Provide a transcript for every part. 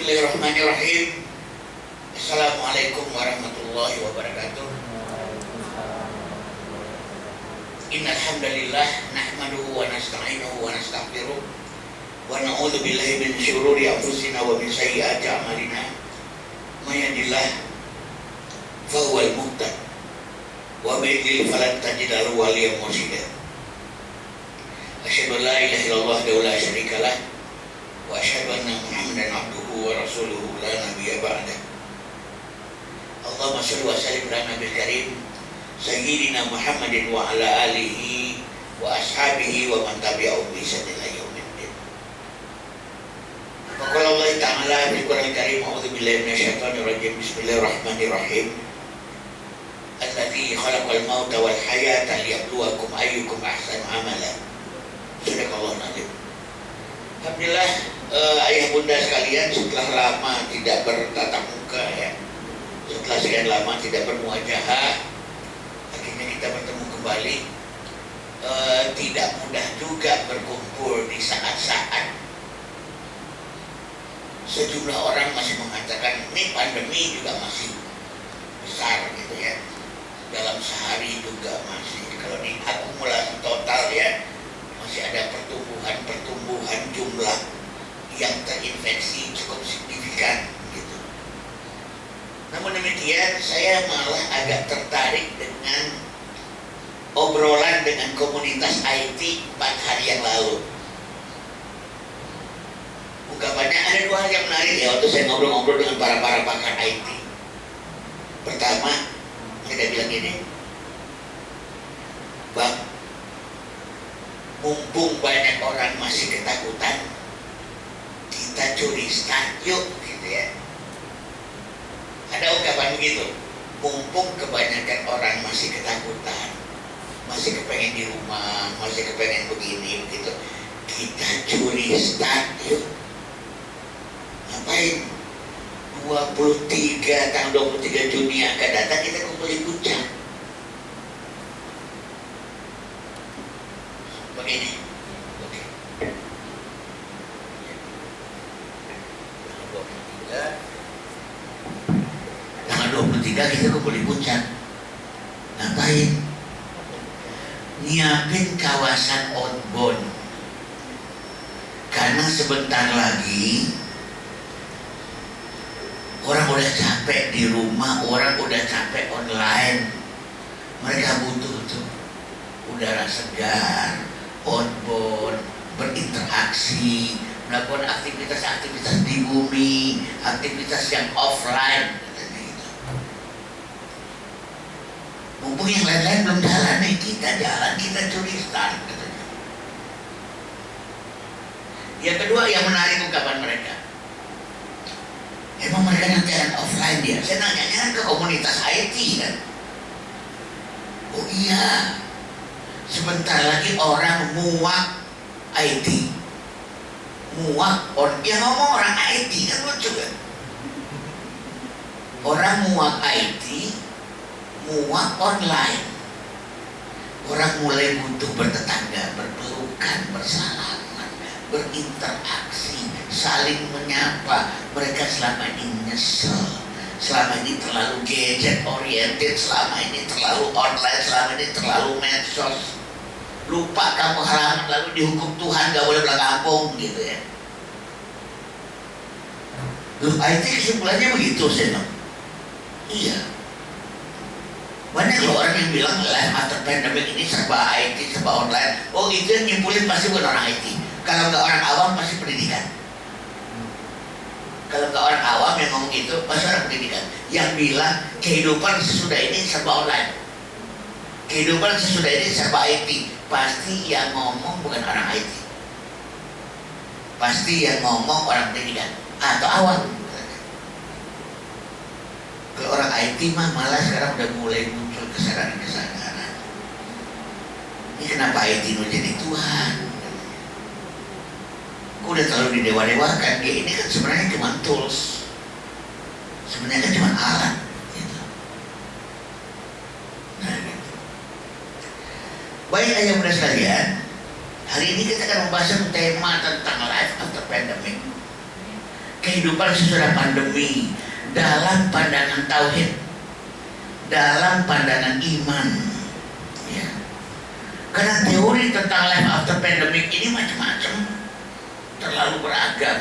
Bismillahirrahmanirrahim. Assalamualaikum warahmatullahi wabarakatuh. Innal hamdalillah nahmaduhu wa nasta'inuhu wa nastaghfiruh wa na'udzu billahi min syururi anfusina wa min sayyiati a'malina. May yahdihillahu fa huwal muhtadi wa may yudlil falan tajida lahu waliyyan mursyida. Asyhadu an la ilaha illallah wa la syarika lah wa asyhadu anna Muhammadan abduhu wa rasuluhu la nabiyya ba'dah. Allahumma shalli wa sallim ala nabiyil karim sayyidina Muhammadin wa ala alihi wa ashabihi wa man tabi'ahum bi ihsan ila yaumiddin. Wa qala Allah ta'ala fil Qur'anil Karim, a'udzu billahi minasyaitonir rajim. Bismillahirrahmanirrahim. Alladzi khalaqal mauta wal hayata liyabluwakum ayyukum ahsanu amala. Sadaqallahul azim. Alhamdulillah, ayah bunda sekalian, setelah lama tidak bertatap muka ya, setelah sekian lama tidak bermuajahah, akhirnya kita bertemu kembali. Tidak mudah juga berkumpul di saat-saat sejumlah orang masih mengatakan ini pandemi juga masih besar gitu ya. Dalam sehari juga masih, kalau diakumulasi total ya, masih ada pertumbuhan jumlah yang terinfeksi cukup signifikan gitu. Namun demikian, saya malah agak tertarik dengan obrolan dengan komunitas IT 4 hari yang lalu. Ungkapannya ada dua hal yang menarik ya waktu saya ngobrol-ngobrol dengan para pakar IT. Pertama, mereka bilang gini, Bang, mumpung banyak orang masih ketakutan, kita curi start yuk gitu ya. Ada ungkapan begitu, mumpung kebanyakan orang masih ketakutan, masih kepengen di rumah, masih kepengen begini begitu, kita curi start yuk. Ngapain? tanggal 23 Juni yang akan datang kita kumpul di puncak. Begini, oke. Tanggal 23 kita kumpul di puncak. Ngapain? Nyiapin kawasan outbound. Karena sebentar lagi orang udah capek di rumah, orang udah capek online. Mereka butuh tuh udara segar, outbound, berinteraksi, melakukan aktivitas-aktivitas di bumi, aktivitas yang offline gitu. Mumpung yang lain-lain belum jalan nih, kita jalan, kita curi start gitu. Yang kedua yang menarik ungkapan mereka, emang mereka yang jalan offline dia? Saya nanya kan ke komunitas IT kan. Oh iya, sebentar lagi orang muak IT, muak orang, yang ngomong orang IT kan lucu kan. Orang muak IT, muak online. Orang mulai butuh bertetangga, berpelukan, bersalaman, berinteraksi, saling menyapa. Mereka selama ini nyesel, selama ini terlalu gadget oriented, selama ini terlalu online, selama ini terlalu medsos. Lupa kamu halaman lalu dihukum Tuhan, gak boleh pulang kampung gitu ya. Loh, IT kesimpulannya begitu sih, no? Iya. Banyak loh orang yang bilang life after pandemic ini serba IT, serba online. Oh, itu yang nyimpulin pasti bukan orang IT. Kalau nggak orang awam pasti pendidikan. Kalau nggak orang awam yang ngomong itu pasti orang pendidikan. Yang bilang kehidupan sesudah ini serba online, kehidupan sesudah ini serba IT, pasti yang ngomong bukan orang IT. Pasti yang ngomong orang pendidikan atau awam. Kalau orang IT mah malah sekarang udah mulai muncul kesadaran-kesadaran. Ini kenapa IT itu jadi Tuhan? Udah terlalu didewa-dewakan. Ini kan sebenarnya cuma tools, sebenarnya kan cuma alat gitu. Nah, gitu. Baik ayah bunda sekalian, hari ini kita akan membahas tema tentang life after pandemic. kehidupan sesudah pandemi dalam pandangan tauhid, dalam pandangan iman, ya. Karena teori tentang life after pandemic ini macam-macam, terlalu beragam.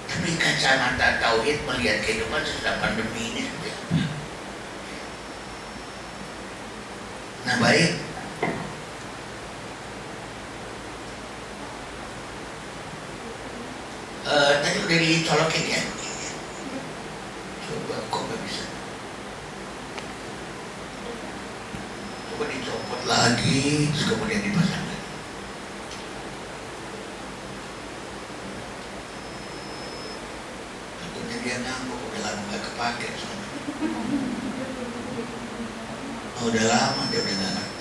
Tapi kacamata tauhid melihat kehidupan sesudah pandemi ini seperti apa? Nah, baik. Tadi udah dicolokin ya. Coba kok nggak bisa. Coba dicopot lagi, terus kemudian dipasang lagi. Takutnya dia ngambek, udah lama nggak kepake soalnya. Oh, udah lama dia udah nggak ngerti.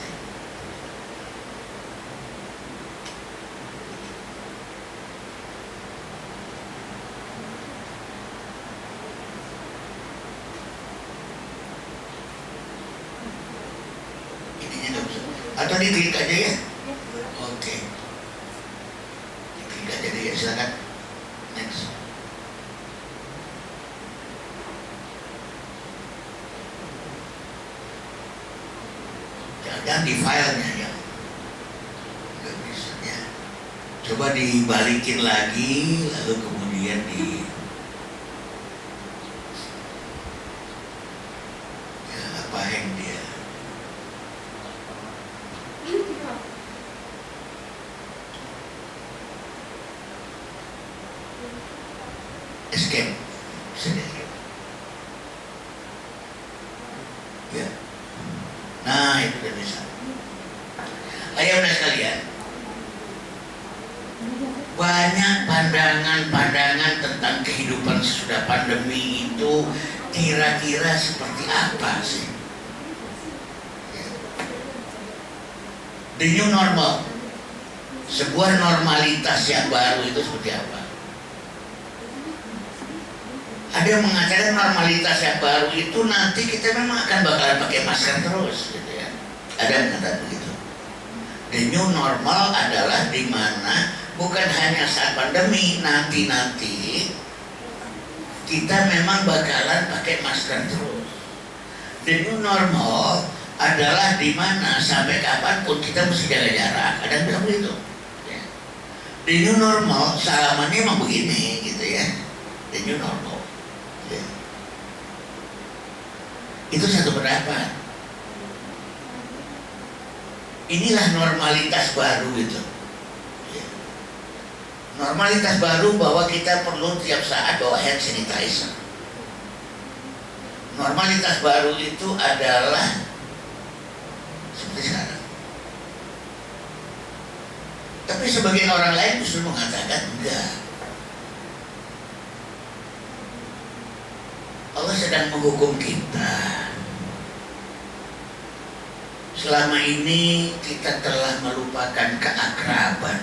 Atau diklik aja ya? Oke. Diklik aja deh ya, silakan. Next. Jangan di filenya ya. Nggak bisa ya. Coba dibalikin lagi, lalu kemudian di ya, apa hang dia. Escape, sedikit. Ya. Nah, itu udah bisa. Ayah-ayah sekalian, banyak pandangan-pandangan tentang kehidupan sesudah pandemi itu kira-kira seperti apa sih? The new normal, sebuah normalitas yang baru itu seperti apa? Ada yang mengatakan normalitas yang baru itu nanti kita memang akan bakalan pakai masker terus, gitu ya. Ada yang mengatakan begitu. The new normal adalah di mana bukan hanya saat pandemi, nanti kita memang bakalan pakai masker terus. The new normal adalah di mana sampai kapanpun kita mesti jaga jarak. Ada yang bilang begitu. Ya. The new normal salamannya emang begini, gitu ya. The new normal. Ya. Itu satu pendapat. Inilah normalitas baru itu. Ya. Normalitas baru bahwa kita perlu tiap saat bawa hand sanitizer. Normalitas baru itu adalah seperti sekarang. Tapi sebagian orang lain justru mengatakan enggak. Allah sedang menghukum kita. Selama ini kita telah melupakan keakraban.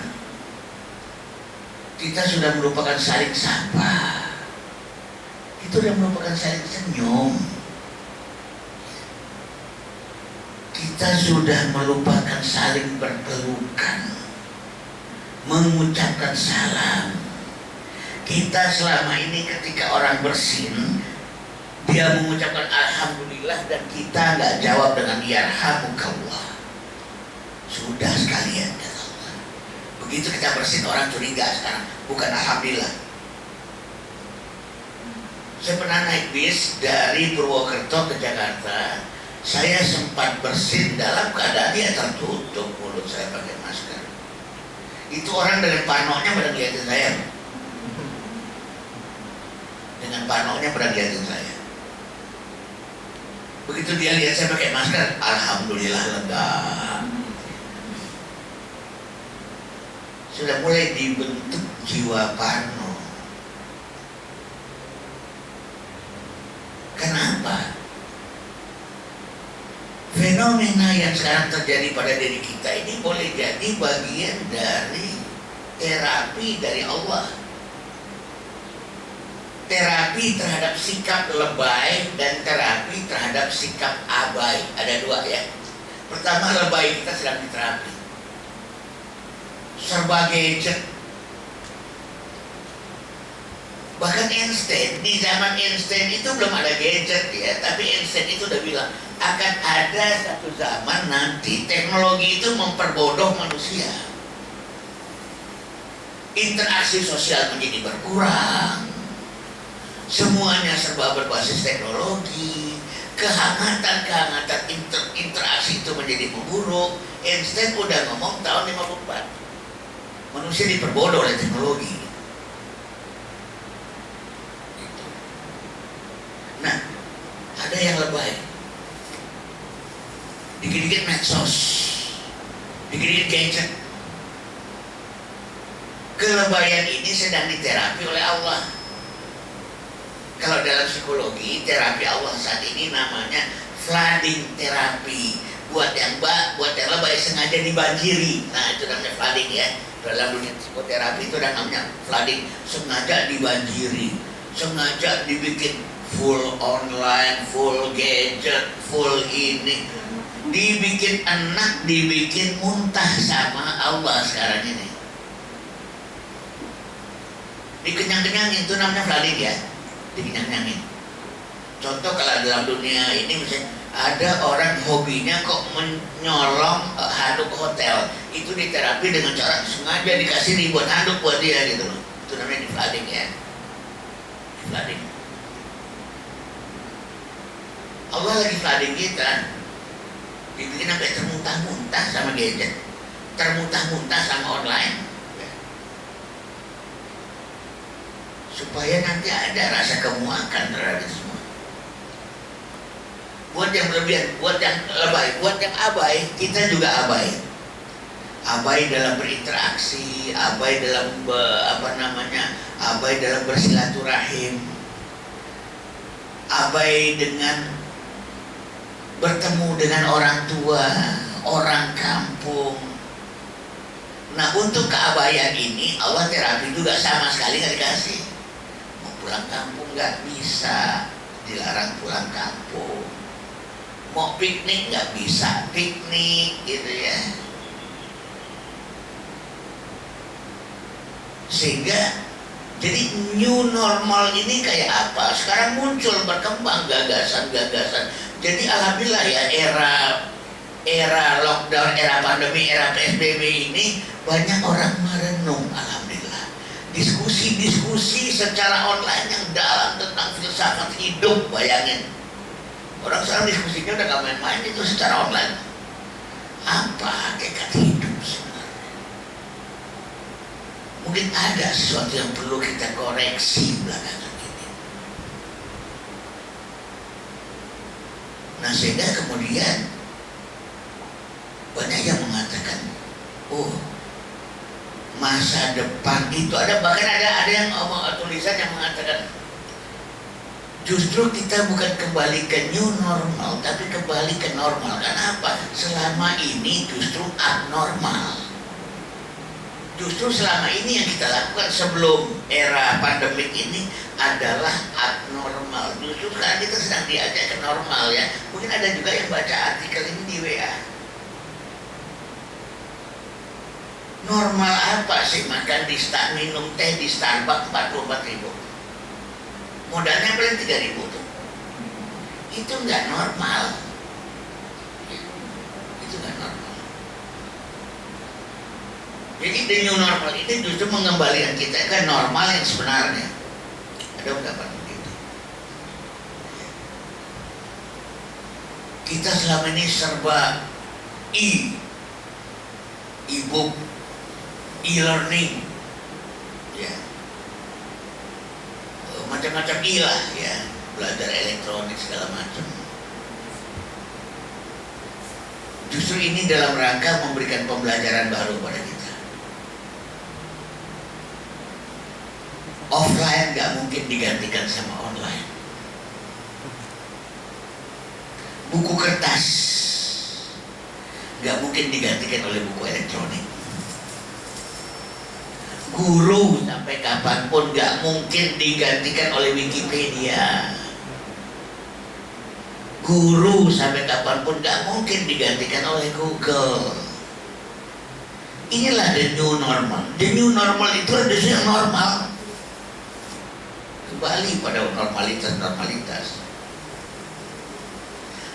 Kita sudah melupakan saling sapa. Kita sudah melupakan saling senyum. Kita sudah melupakan saling berpelukan, mengucapkan salam. Kita selama ini ketika orang bersin, dia mengucapkan alhamdulillah dan kita nggak jawab dengan yarhamukallah. Sudah sekalian, kata Allah. Begitu kita bersin orang curiga sekarang, bukan alhamdulillah. Saya pernah naik bis dari Purwokerto ke Jakarta. Saya sempat bersin dalam keadaan dia tertutup mulut saya pakai masker. Itu orang dengan panoknya pada ngeliatin saya. Dengan panoknya pada ngeliatin saya. Begitu dia lihat saya pakai masker, alhamdulillah lega. Sudah mulai dibentuk jiwa parno. Kenapa? Fenomena yang sekarang terjadi pada diri kita ini boleh jadi bagian dari terapi dari Allah. Terapi terhadap sikap lebay dan terapi terhadap sikap abai. Ada dua ya. Pertama, lebay kita sedang diterapi. Serba gadget. Bahkan Einstein, di zaman Einstein itu belum ada gadget ya, tapi Einstein itu udah bilang akan ada satu zaman nanti teknologi itu memperbodoh manusia. Interaksi sosial menjadi berkurang, semuanya serba berbasis teknologi, kehangatan interaksi itu menjadi memburuk. Einstein udah ngomong tahun 54, manusia diperbodoh oleh teknologi. Nah, ada yang lebay, dikit-dikit medsos, dikit-dikit gadget. Kelebayan ini sedang diterapi oleh Allah. Kalau dalam psikologi, terapi Allah saat ini namanya flooding terapi. Buat yang lebay sengaja dibanjiri. Nah, itu namanya flooding ya. Dalam dunia psikoterapi itu namanya flooding, sengaja dibanjiri, sengaja dibikin full online, full gadget, full ini, dibikin enak, dibikin muntah sama Allah sekarang ini. Dikenyang-kenyangin, itu namanya flooding ya, dikenyang-kenyangin. Contoh kalau dalam dunia ini misalnya ada orang hobinya kok menyolong handuk hotel, itu diterapi dengan cara sengaja dikasih ribuan handuk buat dia gitu loh. Itu namanya di flooding ya, di flooding. Allah lagi flooding kita, dibikin sampai termuntah-muntah sama gadget, termuntah-muntah sama online, supaya nanti ada rasa kemuakan terhadap itu semua. Buat yang berlebihan, buat yang lebay, buat yang abai, kita juga abai. Abai dalam berinteraksi, abai dalam abai dalam bersilaturahim, abai dengan bertemu dengan orang tua, orang kampung. Nah, untuk keabaian ini Allah terapi juga, sama sekali nggak dikasih. Mau pulang kampung nggak bisa, dilarang pulang kampung. Mau piknik nggak bisa piknik gitu ya. Sehingga jadi new normal ini kayak apa? Sekarang muncul berkembang gagasan-gagasan. Jadi alhamdulillah ya, era lockdown, era pandemi, era PSBB ini banyak orang merenung, alhamdulillah. Diskusi-diskusi secara online yang dalam tentang filsafat hidup, bayangin. Orang sekarang diskusinya udah gak main-main itu secara online. Apa hakikat hidup sebenarnya? Mungkin ada sesuatu yang perlu kita koreksi belakangan ini. Nah, sehingga kemudian banyak yang mengatakan, oh, masa depan itu ada, bahkan ada yang tulisan yang mengatakan justru kita bukan kembali ke new normal, tapi kembali ke normal. Kenapa? Selama ini justru abnormal. Justru selama ini yang kita lakukan sebelum era pandemik ini adalah abnormal. Justru sekarang kita sedang diajak ke normal ya. Mungkin ada juga yang baca artikel ini di WA. Normal apa sih makan minum teh di Starbucks 44.000? Modalnya paling 3.000 tuh. Itu nggak normal. Itu nggak normal. Jadi the new normal ini justru mengembalikan kita ke normal yang sebenarnya. Ada ungkapan begitu. Kita selama ini serba e-book, e-learning, ya, macam-macam lah ya, belajar elektronik segala macam. Justru ini dalam rangka memberikan pembelajaran baru pada kita. Offline gak mungkin digantikan sama online. Buku kertas gak mungkin digantikan oleh buku elektronik. Guru sampai kapanpun gak mungkin digantikan oleh Wikipedia. Guru sampai kapanpun gak mungkin digantikan oleh Google. Inilah the new normal. The new normal itu adalah yang normal. kembali pada normalitas.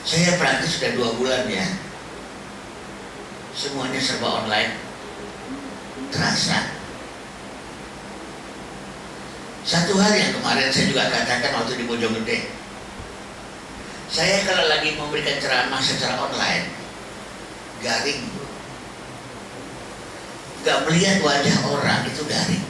Saya praktis sudah 2 bulan ya, semuanya serba online. Terasa satu hal yang kemarin saya juga katakan waktu di Bojonggede, saya kalau lagi memberikan ceramah secara online, garing, nggak melihat wajah orang, itu garing.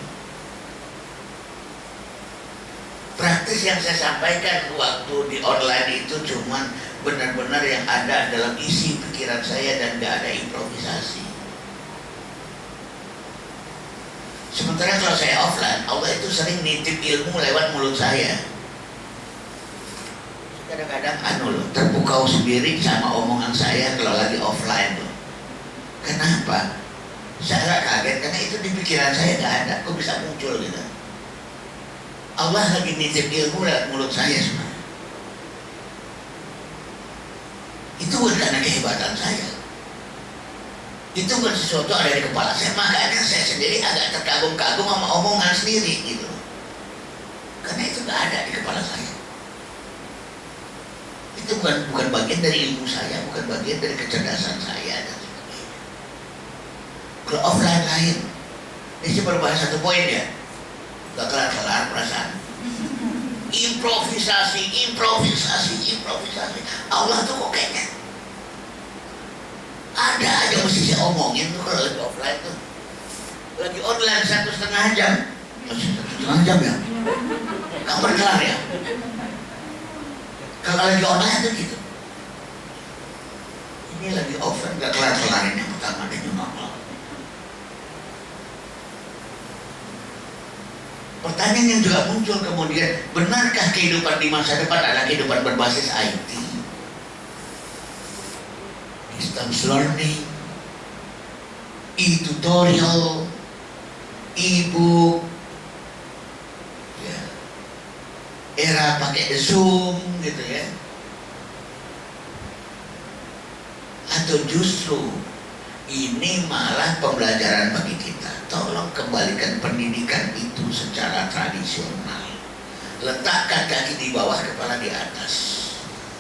Praktis yang saya sampaikan waktu di online itu cuman benar-benar yang ada dalam isi pikiran saya dan nggak ada improvisasi. Sementara kalau saya offline, Allah itu sering nitip ilmu lewat mulut saya. Kadang-kadang terpukau sendiri sama omongan saya kalau lagi offline loh. Kenapa? Saya agak kaget karena itu di pikiran saya nggak ada, kok bisa muncul gitu. Allah lagi nitip ilmu lewat mulut saya sebenarnya. Itu bukan karena kehebatan saya. Itu bukan sesuatu ada di kepala saya, makanya saya sendiri agak terkagum-kagum sama omongan sendiri gitu. Karena itu nggak ada di kepala saya. Itu bukan bagian dari ilmu saya, bukan bagian dari kecerdasan saya dan sebagainya. Kalau offline lain, ini sih baru bahas 1 poin ya, gak kelar-kelar perasaan. Improvisasi. Allah tuh kok kayaknya ada aja mesti saya omongin tuh kalau lagi offline tuh. Lagi online 1,5 jam, 1,5 jam ya, gak berkelar ya. Kalau lagi online tuh gitu. Ini lagi offline gak kelar-kelar, ini yang pertama dan yang normal. Pertanyaan yang juga muncul kemudian, benarkah kehidupan di masa depan adalah kehidupan berbasis IT? Distance learning, e-tutorial, e-book, ya, era pakai Zoom gitu ya. Atau justru ini malah pembelajaran bagi kita. Tolong kembalikan pendidikan itu secara tradisional. Letakkan kaki di bawah, kepala di atas.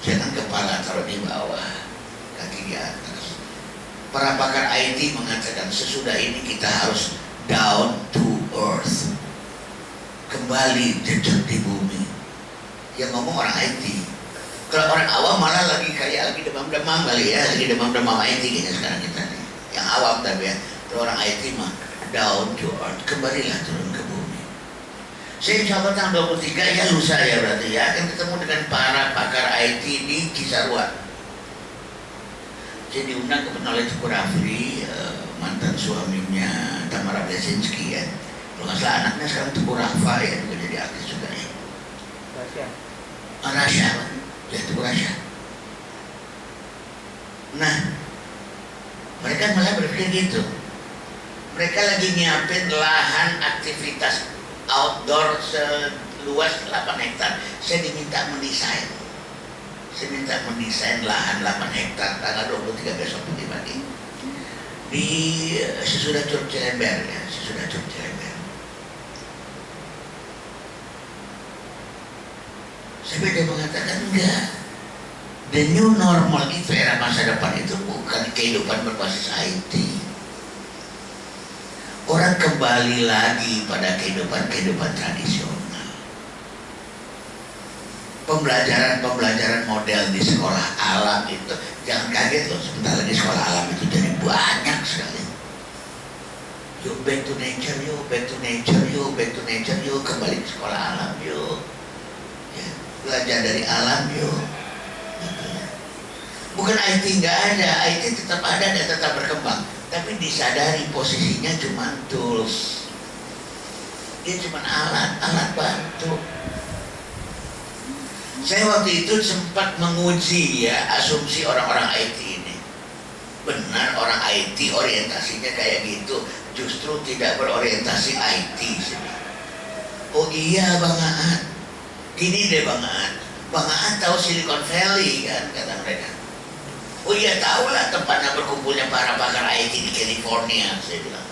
Jangan kepala taruh di bawah, kaki di atas. Para pakar IT mengatakan sesudah ini kita harus down to earth. Kembali jejak di bumi. Yang ngomong orang IT. Kalau orang awam malah lagi kayak lagi demam-demam kali ya, lagi demam-demam IT kayaknya sekarang kita nih. Yang awam tapi ya, kalau orang IT mah down to earth, kembalilah turun ke bumi. Saya insya Allah tanggal 23 ya lusa ya berarti ya akan ketemu dengan para pakar IT di Cisarua. Saya diundang ke oleh Teguh Rafli, mantan suaminya Tamara Blesinski ya. Kalau nggak salah anaknya sekarang Teguh Rafa ya, juga jadi artis juga ya. Rasya, ya Teguh Rasya. Nah, mereka malah berpikir gitu. Mereka lagi nyiapin lahan aktivitas outdoor seluas 8 hektar. Saya diminta mendesain. Saya minta mendesain lahan 8 hektar tanggal 23 besok pagi-pagi di sesudah Curug Cilember ya, sesudah Curug Cilember. Sampai dia mengatakan enggak. The new normal itu, era masa depan itu bukan kehidupan berbasis IT. Orang kembali lagi pada kehidupan tradisional. Pembelajaran model di sekolah alam itu, jangan kaget loh, sebentar lagi sekolah alam itu jadi banyak sekali. Yuk back to nature, yuk kembali ke sekolah alam yuk. Ya, belajar dari alam yuk. Gitu ya. Bukan IT nggak ada, IT tetap ada dan tetap berkembang. Tapi disadari posisinya cuma tools. Dia cuma alat bantu. Saya waktu itu sempat menguji ya asumsi orang-orang IT ini. Benar orang IT orientasinya kayak gitu, justru tidak berorientasi IT sih. Oh iya Bang Aan. Gini deh Bang Aan. Bang Aan tahu Silicon Valley kan, kata mereka. Oh iya tahu lah tempatnya berkumpulnya para pakar IT di California, saya bilang.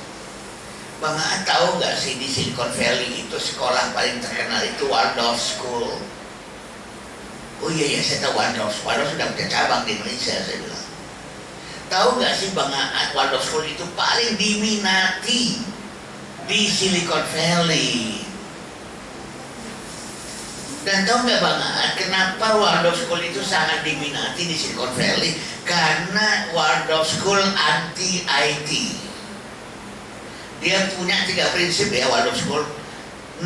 Bang Aan tahu nggak sih di Silicon Valley itu sekolah paling terkenal itu Waldorf School. Oh iya saya tahu Waldorf. Waldorf sudah punya cabang di Indonesia, saya bilang. Tahu nggak sih Bang Aan, Waldorf School itu paling diminati di Silicon Valley. Dan tahu nggak Bang Aan, kenapa Waldorf School itu sangat diminati di Silicon Valley? Karena Waldorf School anti IT. Dia punya 3 prinsip ya Waldorf School.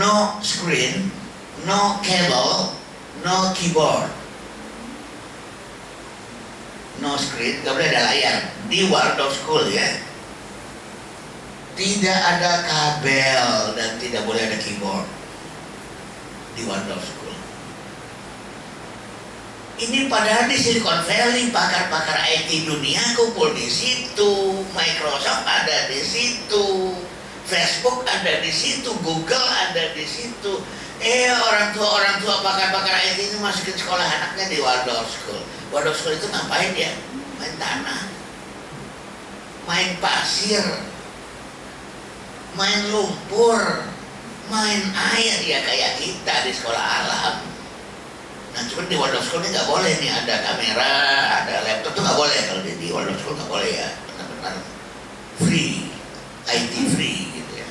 No screen, no cable, no keyboard. No screen, gak boleh ada layar di Waldorf School ya. Tidak ada kabel dan tidak boleh ada keyboard di Waldorf School. Ini padahal di Silicon Valley pakar-pakar IT dunia kumpul di situ, Microsoft ada di situ, Facebook ada di situ, Google ada di situ. Orang tua pakar-pakar IT itu masukin sekolah anaknya di Waldorf School. Waldorf School itu ngapain ya? Main tanah, main pasir, main lumpur, main air ya kayak kita di sekolah alam. Nah cuma di Waldorf School ini nggak boleh nih, ada kamera, ada laptop tuh nggak boleh. Kalau di Waldorf School nggak boleh ya, benar-benar free, IT free gitu ya.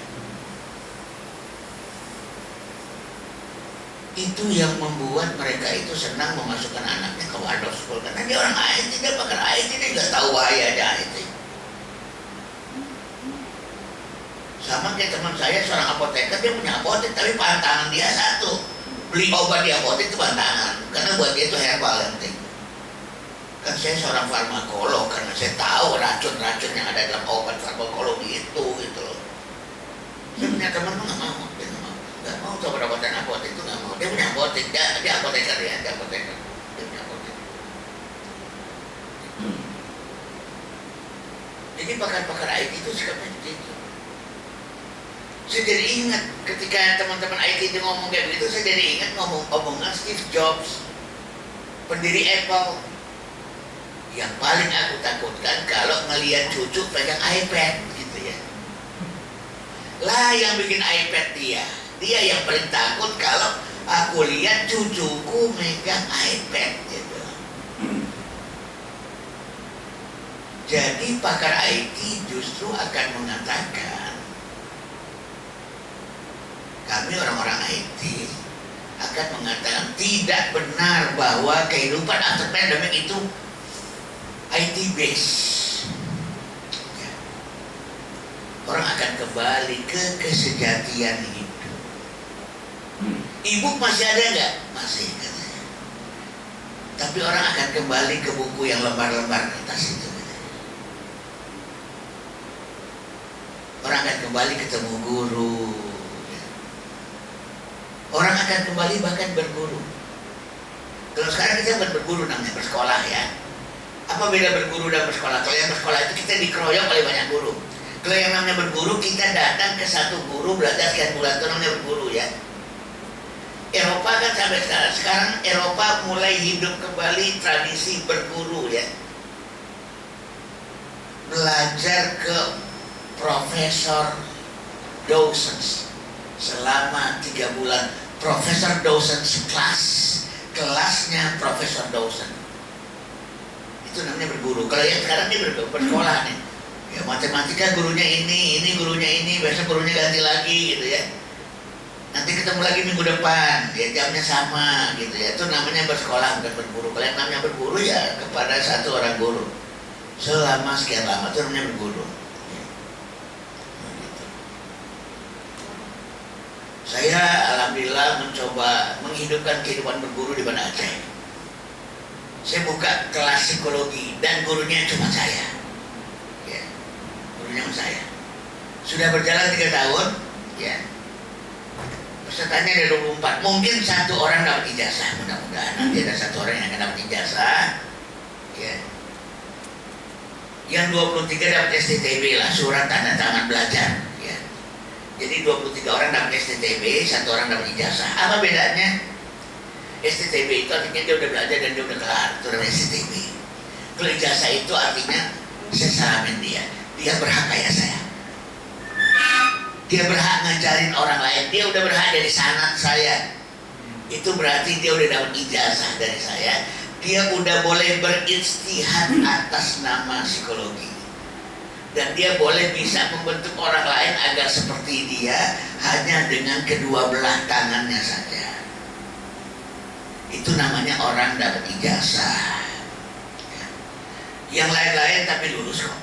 Itu yang membuat mereka itu senang memasukkan anaknya ke Waldorf School, karena dia orang IT, dia pakar IT, dia nggak tahu bahayanya IT. Sama kayak teman saya seorang apoteker, dia punya apotek tapi pantangan dia satu. Beli obat di apotek itu pantangan, karena buat dia itu herbal yang penting. Kan saya seorang farmakolog, karena saya tahu racun-racun yang ada dalam obat farmakologi itu gitu loh. Saya punya teman tuh nggak mau, dia nggak mau coba obat-obatan apotek itu nggak mau. Dia punya apotek, dia apoteker ya, dia apoteker, dia punya apotek. Jadi pakar-pakar IT itu sikapnya seperti itu. Saya jadi ingat ketika teman-teman IT itu ngomong kayak begitu, saya jadi ingat omongan Steve Jobs, pendiri Apple. Yang paling aku takutkan kalau ngelihat cucu pegang iPad gitu ya. Lah yang bikin iPad dia yang paling takut kalau aku lihat cucuku megang iPad gitu. Jadi pakar IT justru akan mengatakan, kami orang-orang IT akan mengatakan tidak benar bahwa kehidupan after pandemic itu IT base. Ya. Orang akan kembali ke kesejatian hidup. Ibu masih ada nggak? Masih katanya. Tapi orang akan kembali ke buku yang lembar-lembar kertas itu. Orang akan kembali ketemu guru. Orang akan kembali bahkan berburu. Kalau sekarang kita berburu namanya bersekolah ya. Apa beda berburu dan bersekolah? Kalau yang bersekolah itu kita dikeroyok oleh banyak guru. Kalau yang namanya berburu, kita datang ke satu guru belajar sekian bulan, itu namanya berburu ya. Eropa kan sampai sekarang Eropa mulai hidup kembali tradisi berburu ya. Belajar ke Profesor Dawson's selama 3 bulan. Profesor Dawson's kelasnya Profesor Dawson. Itu namanya berburu. Kalau yang sekarang dia bersekolah nih, ya matematika gurunya ini gurunya ini, besok gurunya ganti lagi gitu ya. Nanti ketemu lagi minggu depan, ya jamnya sama gitu ya. Itu namanya bersekolah, bukan berburu. Kalau yang namanya berburu ya kepada satu orang guru selama sekian lama, itu namanya berburu. Saya alhamdulillah mencoba menghidupkan kehidupan berburu di Banda Aceh. Saya buka kelas psikologi dan gurunya cuma saya. Ya, gurunya cuma saya. Sudah berjalan 3 tahun, ya. Pesertanya ada 24. Mungkin 1 orang dapat ijazah, mudah-mudahan nanti ada 1 orang yang akan dapat ijazah. Ya. Yang 23 dapat STTB lah, surat tanda tangan belajar. Jadi 23 orang dapat STTB, 1 orang dapat ijazah. Apa bedanya? STTB itu artinya dia udah belajar dan dia udah kelar, itu namanya STTB. Kalau ijazah itu artinya saya salamin dia berhak kayak saya. Dia berhak ngajarin orang lain. Dia udah berhak dari sanad saya. Itu berarti dia udah dapat ijazah dari saya. Dia udah boleh berijtihad atas nama psikologi. Dan dia boleh bisa membentuk orang lain agar seperti dia hanya dengan kedua belah tangannya saja. Itu namanya orang dapat ijazah. Yang lain-lain tapi lulus kok.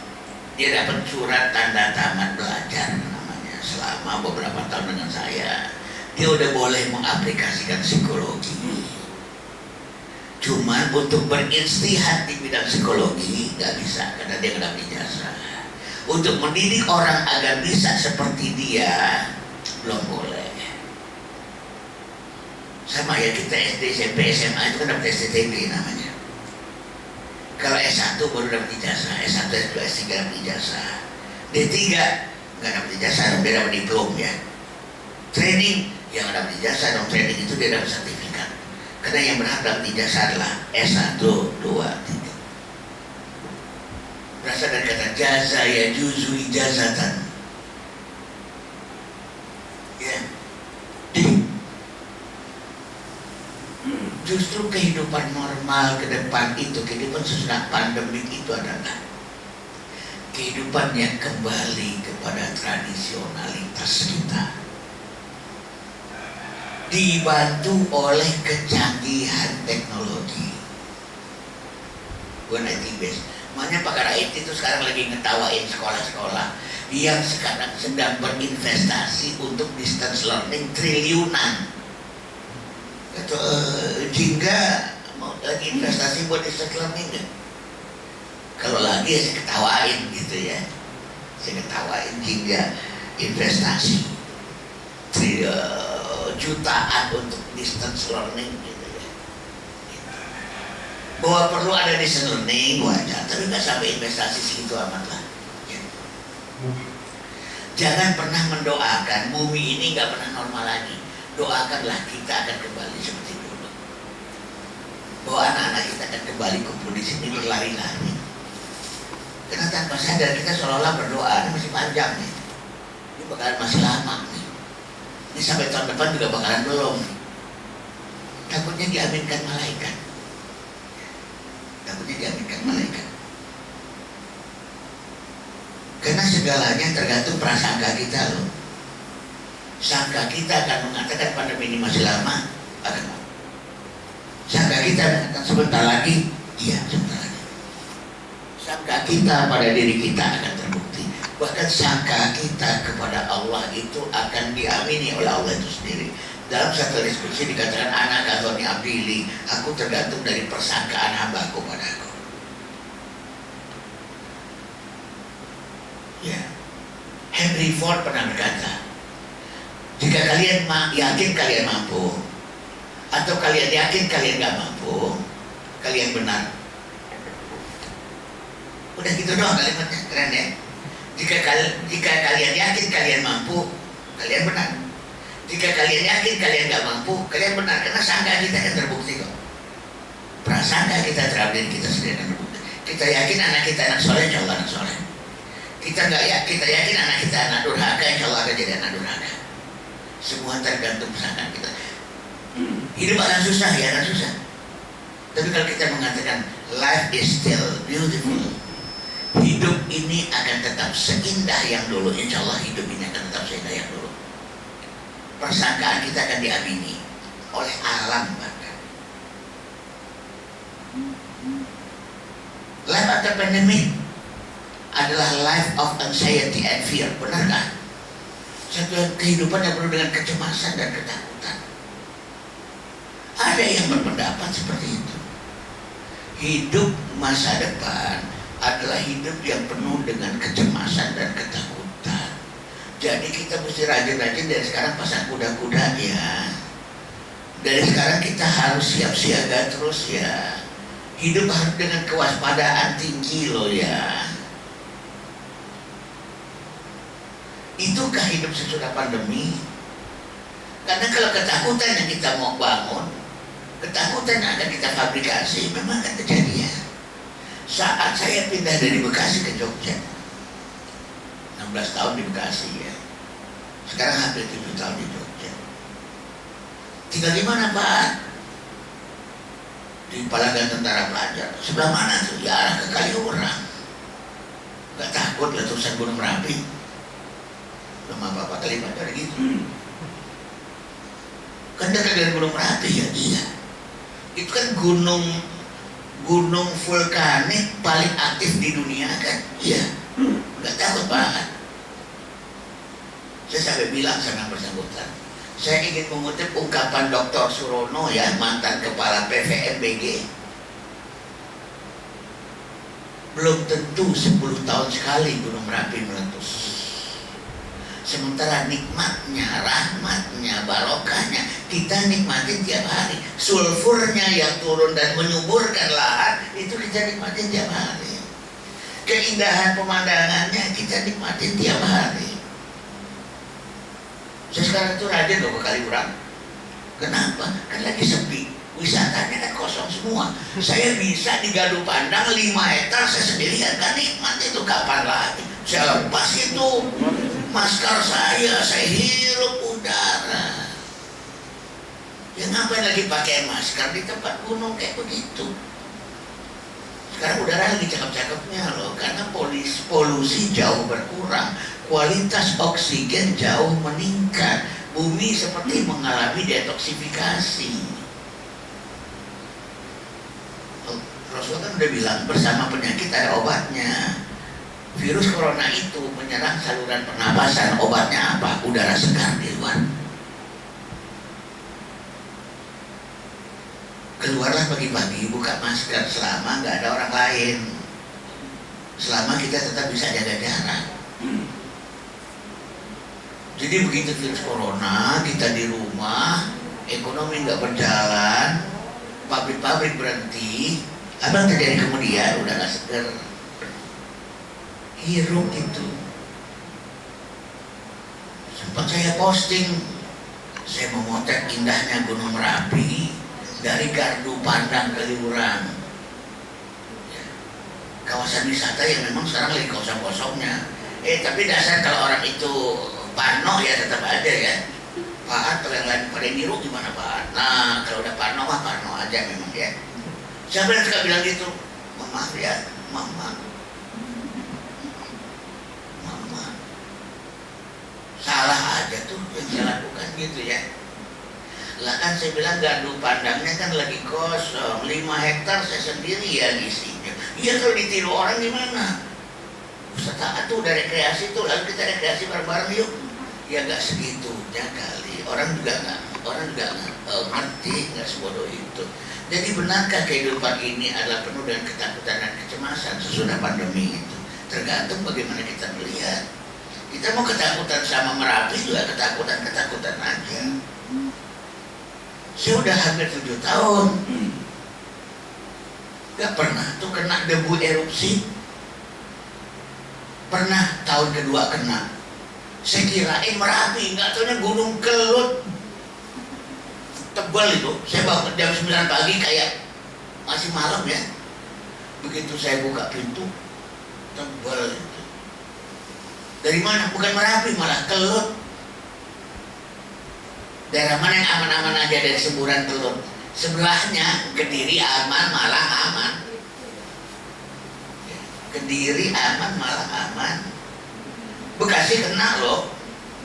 Dia dapat surat tanda tamat belajar namanya. Selama beberapa tahun dengan saya, dia udah boleh mengaplikasikan psikologi. Cuman untuk berijtihad di bidang psikologi nggak bisa karena dia nggak dapat ijazah. Untuk mendidik orang agar bisa seperti dia belum boleh. Sama ya, kita SD, SMP, SMA itu kan dapat STTB namanya. Kalau S1 baru dapat ijazah, S1, S2, S3 dapat ijazah. D3 nggak dapat ijazah, dia dapat diplom ya. Training yang dapat ijazah dong, training itu dia dapat sertifikat. Karena yang berhak dapat ijazah adalah S1, 2, 3. Berasal dari kata jaza ya juzu ijazatan. Ya. Jadi justru kehidupan normal ke depan itu, kehidupan sesudah pandemi itu adalah kehidupan yang kembali kepada tradisionalitas kita, dibantu oleh kecanggihan teknologi. Bukan IT based. Makanya pakar IT itu sekarang lagi ngetawain sekolah-sekolah yang sekarang sedang berinvestasi untuk distance learning triliunan. Itu jingga mau lagi investasi buat distance learning kan? Kalau lagi ya saya ketawain gitu ya. Saya ketawain jingga investasi jutaan untuk distance learning gitu ya. Bahwa perlu ada distance learning wajar, tapi nggak sampai investasi segitu amat lah ya. Jangan pernah mendoakan bumi ini nggak pernah normal lagi. Doakanlah kita akan kembali seperti dulu, bahwa anak-anak kita akan kembali kumpul di sini berlari-lari. Karena tanpa sadar kita seolah-olah berdoa ini masih panjang nih, ini bakalan masih lama nih, ini sampai tahun depan juga bakalan belum. Takutnya diaminkan malaikat. Takutnya diaminkan malaikat. Karena segalanya tergantung prasangka kita loh. Sangka kita akan mengatakan pandemi ini masih lama, akan. Sangka kita mengatakan sebentar lagi, iya sebentar lagi. Sangka kita pada diri kita akan terbukti. Bahkan sangka kita kepada Allah itu akan diamini oleh Allah itu sendiri. Dalam satu diskusi dikatakan anak katoni abdili, aku tergantung dari persangkaan hambaku padaku. Ya, Henry Ford pernah berkata, jika kalian yakin kalian mampu, atau kalian yakin kalian gak mampu, kalian benar. Udah gitu doang kalimatnya, keren ya. Jika kalian yakin kalian mampu, kalian benar. Jika kalian yakin kalian gak mampu, kalian benar. Karena sangka kita kan terbukti kok. Prasangka kita terhadap diri kita sendiri kan terbukti. Kita yakin anak kita anak soleh, insya Allah anak soleh. Kita yakin anak kita anak durhaka, insya Allah akan jadi anak durhaka. Semua tergantung prasangka kita. Hidup akan susah, ya akan susah. Tapi kalau kita mengatakan life is still beautiful, hidup ini akan tetap seindah yang dulu. Insya Allah hidup ini akan tetap seindah yang dulu. Persangkaan kita akan diamini oleh alam bahkan. Life after pandemic adalah life of anxiety and fear. Benarkah? Satu kehidupan yang penuh dengan kecemasan dan ketakutan. Ada yang berpendapat seperti itu. Hidup masa depan adalah hidup yang penuh dengan kecemasan dan ketakutan. Jadi kita mesti rajin-rajin dari sekarang pasang kuda-kuda ya. Dari sekarang kita harus siap siaga terus ya. Hidup harus dengan kewaspadaan tinggi loh ya. Itukah hidup sesudah pandemi? Karena kalau ketakutan yang kita mau bangun, ketakutan yang akan kita fabrikasi, memang akan kejadian. Saat saya pindah dari Bekasi ke Jogja, 16 tahun di Bekasi ya, Sekarang hampir 7 tahun di Jogja. Tinggal di mana Pak? Di Palagan Tentara Pelajar. Sebelah mana tuh? Ya arah ke Kaliurang. Gak takut letusan Gunung Merapi? Rumah Bapak Kalimantan gitu. Kan dekat dengan Gunung Merapi ya dia. Itu kan gunung vulkanik paling aktif di dunia kan? Iya. Gak takut Pak. Saya sampai bilang sama bersangkutan, saya ingin mengutip ungkapan Dr. Surono ya, mantan kepala PVMBG. Belum tentu 10 tahun sekali Gunung Merapi meletus. Sementara nikmatnya, rahmatnya, barokahnya kita nikmatin tiap hari. Sulfurnya yang turun dan menyuburkan lahan itu kita nikmatin tiap hari. Keindahan pemandangannya kita nikmatin tiap hari. Saya sekarang itu rajin loh ke Kaliurang. Kenapa? Kan lagi sepi. Wisatanya kan kosong semua. Saya bisa di Gaduh Pandang 5 hektar saya sendirian, kan nikmat itu. Kapan lagi? Saya lepas itu masker saya hirup udara. Ya ngapain lagi pakai masker di tempat gunung kayak begitu? Sekarang udara lagi cakep-cakepnya loh, karena polusi jauh berkurang, kualitas oksigen jauh meningkat, bumi seperti mengalami detoksifikasi. Rasulullah kan udah bilang bersama penyakit ada obatnya. Virus corona itu menyerang saluran pernapasan, obatnya apa? Udara segar di luar. Keluarlah pagi-pagi, buka masker selama nggak ada orang lain, selama kita tetap bisa jaga jarak. Jadi begitu virus corona, kita di rumah, ekonomi nggak berjalan, pabrik-pabrik berhenti, apa yang terjadi kemudian? Udah nggak seger, hirup itu. Sempat saya posting, saya memotret indahnya Gunung Merapi dari Gardu Pandang Kaliurang, kawasan wisata yang memang sekarang lagi kosong-kosongnya. Tapi dasar kalau orang itu parno ya tetap ada ya. Pak, kalau yang lain pada niru gimana Pak? Nah, kalau udah parno mah parno aja memang ya. Siapa yang suka bilang gitu? Mama ya, mama. Salah aja tuh yang saya lakukan gitu ya. Lah kan saya bilang Gardu Pandangnya kan lagi kosong, 5 hektar saya sendiri ya isinya. Iya kalau ditiru orang gimana? Setelah itu udah rekreasi tuh, lalu kita rekreasi bareng-bareng yuk. Ya nggak segitunya kali. Orang juga nggak ngerti, nggak sebodoh itu. Jadi benarkah kehidupan ini adalah penuh dengan ketakutan dan kecemasan sesudah pandemi itu? Tergantung bagaimana kita melihat. Kita mau ketakutan sama Merapi juga ketakutan aja. Saya udah hampir 7 tahun gak pernah tuh kena debu erupsi. Pernah tahun kedua kena. Saya kirain Merapi, gak taunya Gunung Kelut. Tebal itu. Saya bangun jam 9 pagi kayak masih malam ya. Begitu saya buka pintu, tebal itu. Dari mana? Bukan Merapi, malah Kelut. Daerah mana yang aman-aman aja dari semburan Kelut? Sebelahnya Kediri aman, malah aman. Kediri aman, malah aman. Bekasi kena loh.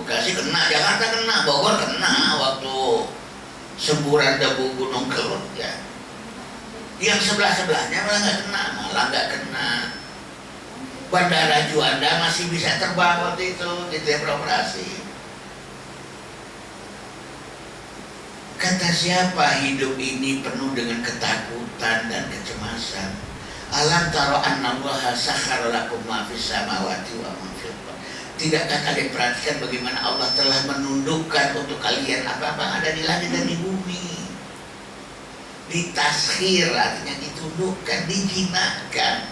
Bekasi kena, Jakarta kena, Bogor kena waktu semburan debu Gunung Kelut ya. Yang sebelah-sebelahnya malah nggak kena. Bandara Juanda masih bisa terbang waktu itu, gitu ya, beroperasi. Kata siapa hidup ini penuh dengan ketakutan dan kecemasan? Alam taro annallaha sakhkhara lakum ma fis samawati wa ma fil ardh. Tidakkah kalian perhatikan bagaimana Allah telah menundukkan untuk kalian apa-apa yang ada di langit dan di bumi? Ditaskhir artinya ditundukkan, dijinakkan.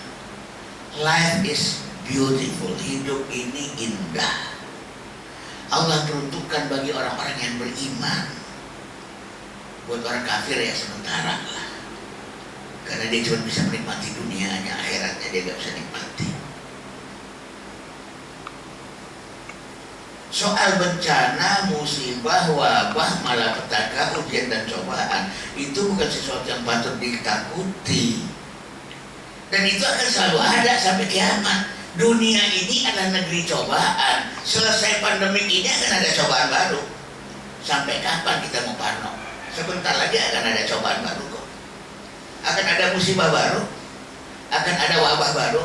Life is beautiful, hidup ini indah. Allah peruntukkan bagi orang-orang yang beriman. Buat orang kafir ya sementara lah, karena dia cuma bisa menikmati dunianya, akhiratnya dia gak bisa nikmati. Soal bencana, musibah, wabah, malapetaka, ujian dan cobaan itu bukan sesuatu yang patut ditakuti. Dan itu akan selalu ada sampai kiamat. Dunia ini adalah negeri cobaan. Selesai pandemi ini akan ada cobaan baru. Sampai kapan kita mau parno? Sebentar lagi akan ada cobaan baru kok. Akan ada musibah baru. Akan ada wabah baru.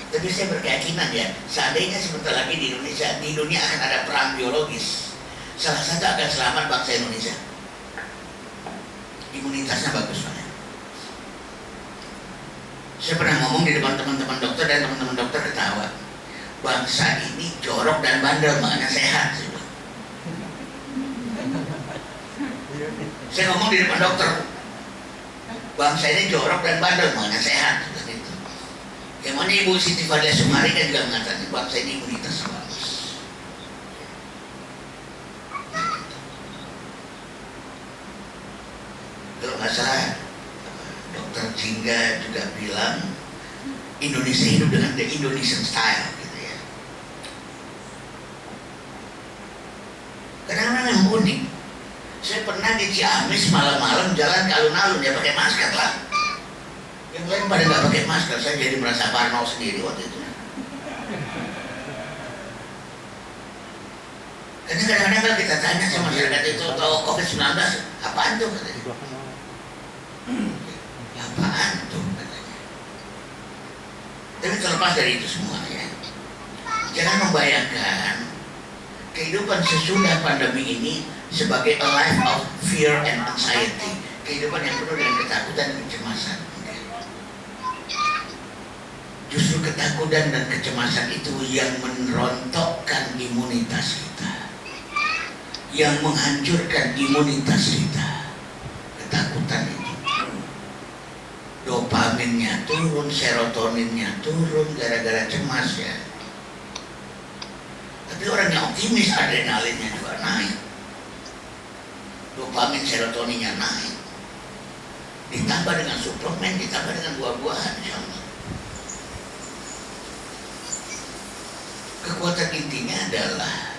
Tapi saya berkeyakinan ya, seandainya sebentar lagi di Indonesia, di dunia akan ada perang biologis. Salah satu akan selamat bangsa Indonesia. Imunitasnya bagus banget. Saya pernah ngomong di depan teman-teman dokter dan teman-teman dokter ketawa. Bangsa ini jorok dan bandel, makanya sehat. Saya ngomong di depan dokter, bangsa ini jorok dan bandel, makanya sehat. Yang mana Ibu Siti Fadlia Sumari kan juga mengatakan bangsa ini imunitas bagus. Kalau nggak salah, Dokter Jingga juga bilang Indonesia hidup dengan the Indonesian style, gitu ya. Kadang-kadang yang unik. Saya pernah di Ciamis malam-malam jalan ke alun-alun, ya pakai masker lah. Yang lain pada nggak pakai masker, saya jadi merasa parno sendiri waktu itu. Karena kadang-kadang kalau kita tanya sama masyarakat itu tahu COVID-19, apaan tuh katanya? Apaan tuh katanya? Tapi terlepas dari itu semua ya, jangan membayangkan kehidupan sesudah pandemi ini sebagai a life of fear and anxiety, kehidupan yang penuh dengan ketakutan dan kecemasan. Justru ketakutan dan kecemasan itu yang merontokkan imunitas kita, yang menghancurkan imunitas kita. Ketakutan itu, dopaminnya turun, serotoninnya turun gara-gara cemas ya. Tapi orang yang optimis, adrenalinnya juga naik, dopamin, serotoninnya naik, ditambah dengan suplemen, ditambah dengan buah-buahan, insya Allah. Kekuatan intinya adalah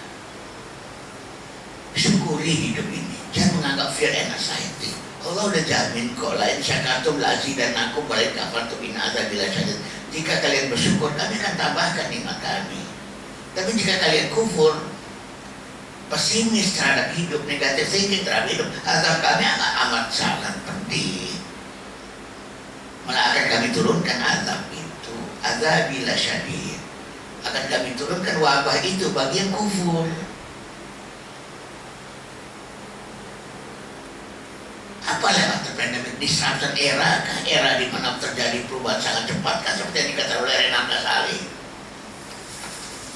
syukuri hidup ini. Jangan menganggap fear and anxiety. Allah udah jamin kok, lain syakatum lazi dan aku balik kapan tuh inazah bila syadid. Jika kalian bersyukur, kami akan tambahkan nikmat kami. Tapi jika kalian kufur, pesimis terhadap hidup, negatif thinking terhadap hidup, azab kami amat sangat pedih. Malah akan kami turunkan azab itu, azab bila syadid. Akan kami turunkan wabah itu bagi yang kufur. Apa lewat pandemic disruption era kah? Era di mana terjadi perubahan sangat cepat kan, seperti yang dikatakan oleh Renan Kasali.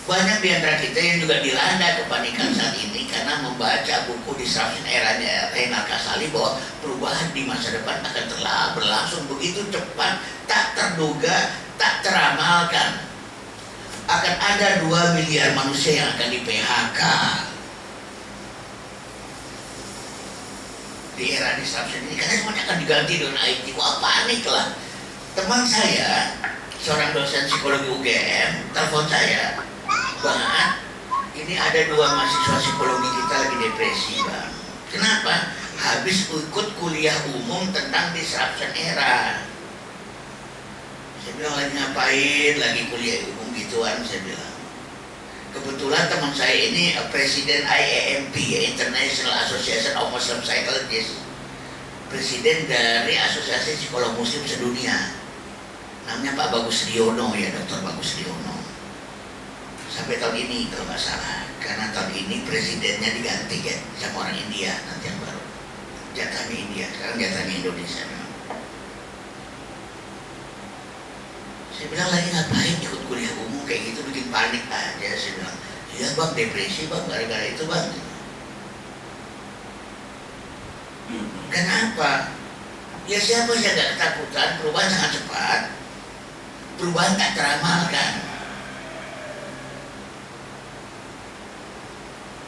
Banyak di antara kita yang juga dilanda kepanikan saat ini karena membaca buku disruption era-nya Renan Kasali bahwa perubahan di masa depan akan telah berlangsung begitu cepat, tak terduga, tak teramalkan. Akan ada 2 miliar manusia yang akan di PHK di era disruption ini, karena semuanya akan diganti dengan IT. Wah, panik lah. Teman saya, seorang dosen psikologi UGM, telepon saya, Bang, ini ada 2 mahasiswa psikologi kita lagi depresi, Bang. Kenapa? Habis ikut kuliah umum tentang disruption era. Saya bilang, lagi ngapain lagi kuliah umum gituan, saya bilang. Kebetulan teman saya ini presiden IAMP, International Association of Muslim Psychologists, presiden dari Asosiasi Psikolog Muslim Sedunia. Namanya Pak Bagus Riono ya, Dr. Bagus Riono. Sampai tahun ini kalau nggak salah, karena tahun ini presidennya diganti ya sama orang India nanti yang baru. Jatahnya India, sekarang jatahnya Indonesia. Saya bilang, lagi ngapain ikut kuliah umum kayak gitu, bikin panik aja. Saya bilang, iya Bang, depresi Bang, gara-gara itu Bang. Kenapa? Ya siapa sih yang gak ketakutan, perubahan sangat cepat, perubahan tak teramalkan.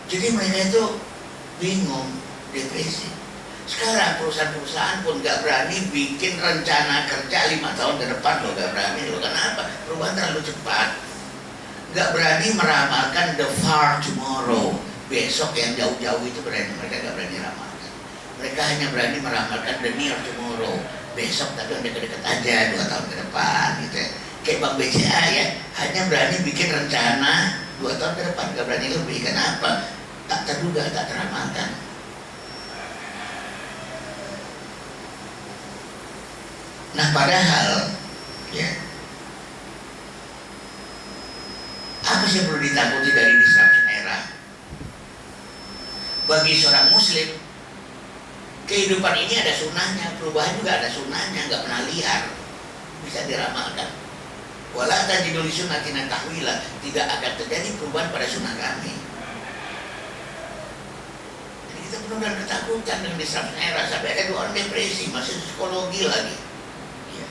Jadi mereka itu bingung, depresi. Sekarang perusahaan-perusahaan pun gak berani bikin rencana kerja 5 tahun ke depan loh, gak berani loh. Kenapa? Perubahan terlalu cepat. nggak berani meramalkan the far tomorrow, besok yang jauh-jauh itu mereka nggak berani ramalkan. Mereka hanya berani meramalkan the near tomorrow, besok tapi yang dekat-dekat aja 2 tahun ke depan gitu ya. Kayak Bank BCA ya, hanya berani bikin rencana 2 tahun ke depan, nggak berani lebih. Kenapa? Tak terduga, tak teramalkan. Nah padahal ya, apa sih yang perlu ditakuti dari disruption era? Bagi seorang muslim, kehidupan ini ada sunnahnya, perubahan juga ada sunnahnya, nggak pernah liar, bisa diramalkan. Wala tajidu li sunnatina tahwila, tidak akan terjadi perubahan pada sunnah kami. Jadi kita penuh dengan ketakutan dengan disruption era, sampai ada 2 orang depresi, masih psikologi lagi. Ya.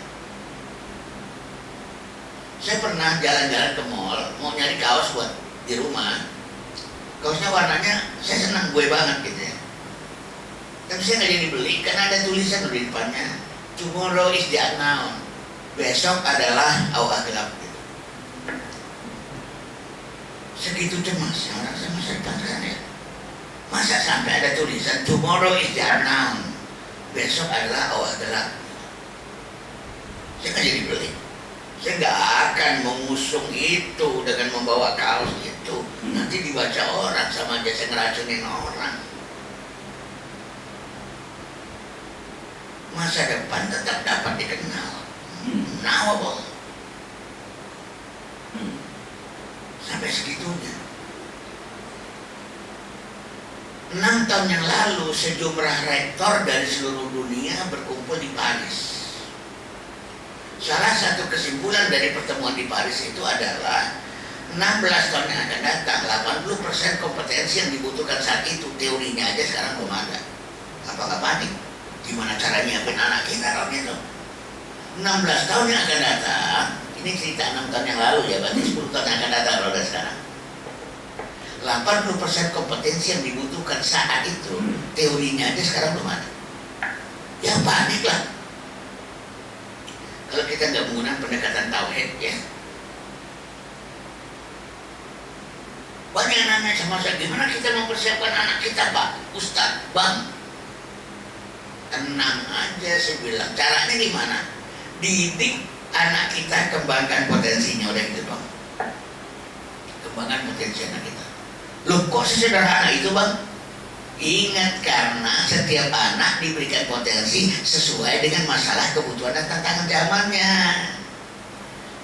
Saya pernah jalan-jalan ke mall, mau nyari kaos buat di rumah. Kaosnya warnanya, saya senang, gue banget gitu ya. Tapi saya nggak jadi beli karena ada tulisan di depannya, tomorrow is the unknown. Besok adalah awan gelap gitu. Segitu cemasnya orang sama saya pantaskan ya. Masa sampai ada tulisan tomorrow is the unknown, besok adalah awan gelap. Saya nggak jadi beli. Saya nggak akan mengusung itu dengan membawa kaos itu. Nanti dibaca orang, sama aja saya ngeracunin orang. Masa depan tetap dapat dikenal. Knowable. Sampai segitunya. 6 tahun yang lalu sejumlah rektor dari seluruh dunia berkumpul di Paris. Salah satu kesimpulan dari pertemuan di Paris itu adalah 16 tahun yang akan datang, 80% kompetensi yang dibutuhkan saat itu teorinya aja sekarang belum ada. Apakah panik? Gimana cara nyiapin anak kita kalau gitu? 16 tahun yang akan datang, ini cerita 6 tahun yang lalu ya, berarti 10 tahun yang akan datang kalau udah sekarang. 80% kompetensi yang dibutuhkan saat itu teorinya aja sekarang belum ada. Ya panik lah. Kalau kita nggak menggunakan pendekatan tauhid ya. Banyak yang nanya sama saya, gimana kita mempersiapkan anak kita Pak Ustadz, Bang? Tenang aja saya bilang, caranya gimana? Didik anak kita, kembangkan potensinya, udah gitu Bang. Kembangkan potensi anak kita. Loh kok sesederhana itu Bang? Ingat, karena setiap anak diberikan potensi sesuai dengan masalah, kebutuhan dan tantangan zamannya.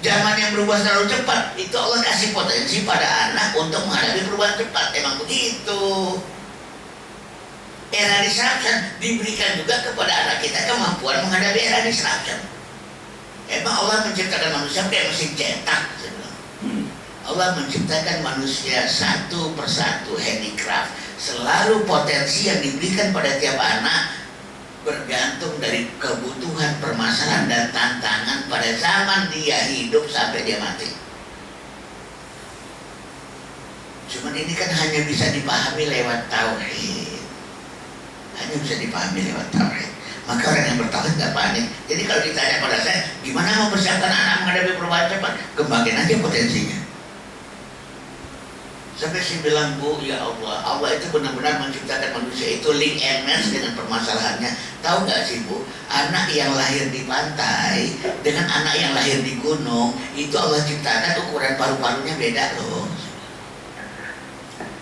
Zaman yang berubah terlalu cepat, itu Allah kasih potensi pada anak untuk menghadapi perubahan cepat. Emang begitu. Era disruption diberikan juga kepada anak kita kemampuan menghadapi era disruption. Emang Allah menciptakan manusia kayak mesin cetak. Allah menciptakan manusia satu persatu, handicraft. Selalu potensi yang diberikan pada tiap anak bergantung dari kebutuhan, permasalahan dan tantangan pada zaman dia hidup sampai dia mati. Cuman ini kan hanya bisa dipahami lewat tauhid. Hanya bisa dipahami lewat tauhid. Maka orang yang bertauhid nggak panik. Jadi kalau ditanya pada saya, gimana mempersiapkan anak menghadapi perubahan cepat? Kembangin aja potensinya. Sampai saya bilang, Bu, ya Allah, Allah itu benar-benar menciptakan manusia itu link and match dengan permasalahannya. Tahu nggak sih Bu, anak yang lahir di pantai dengan anak yang lahir di gunung, itu Allah ciptakan ukuran paru-parunya beda loh.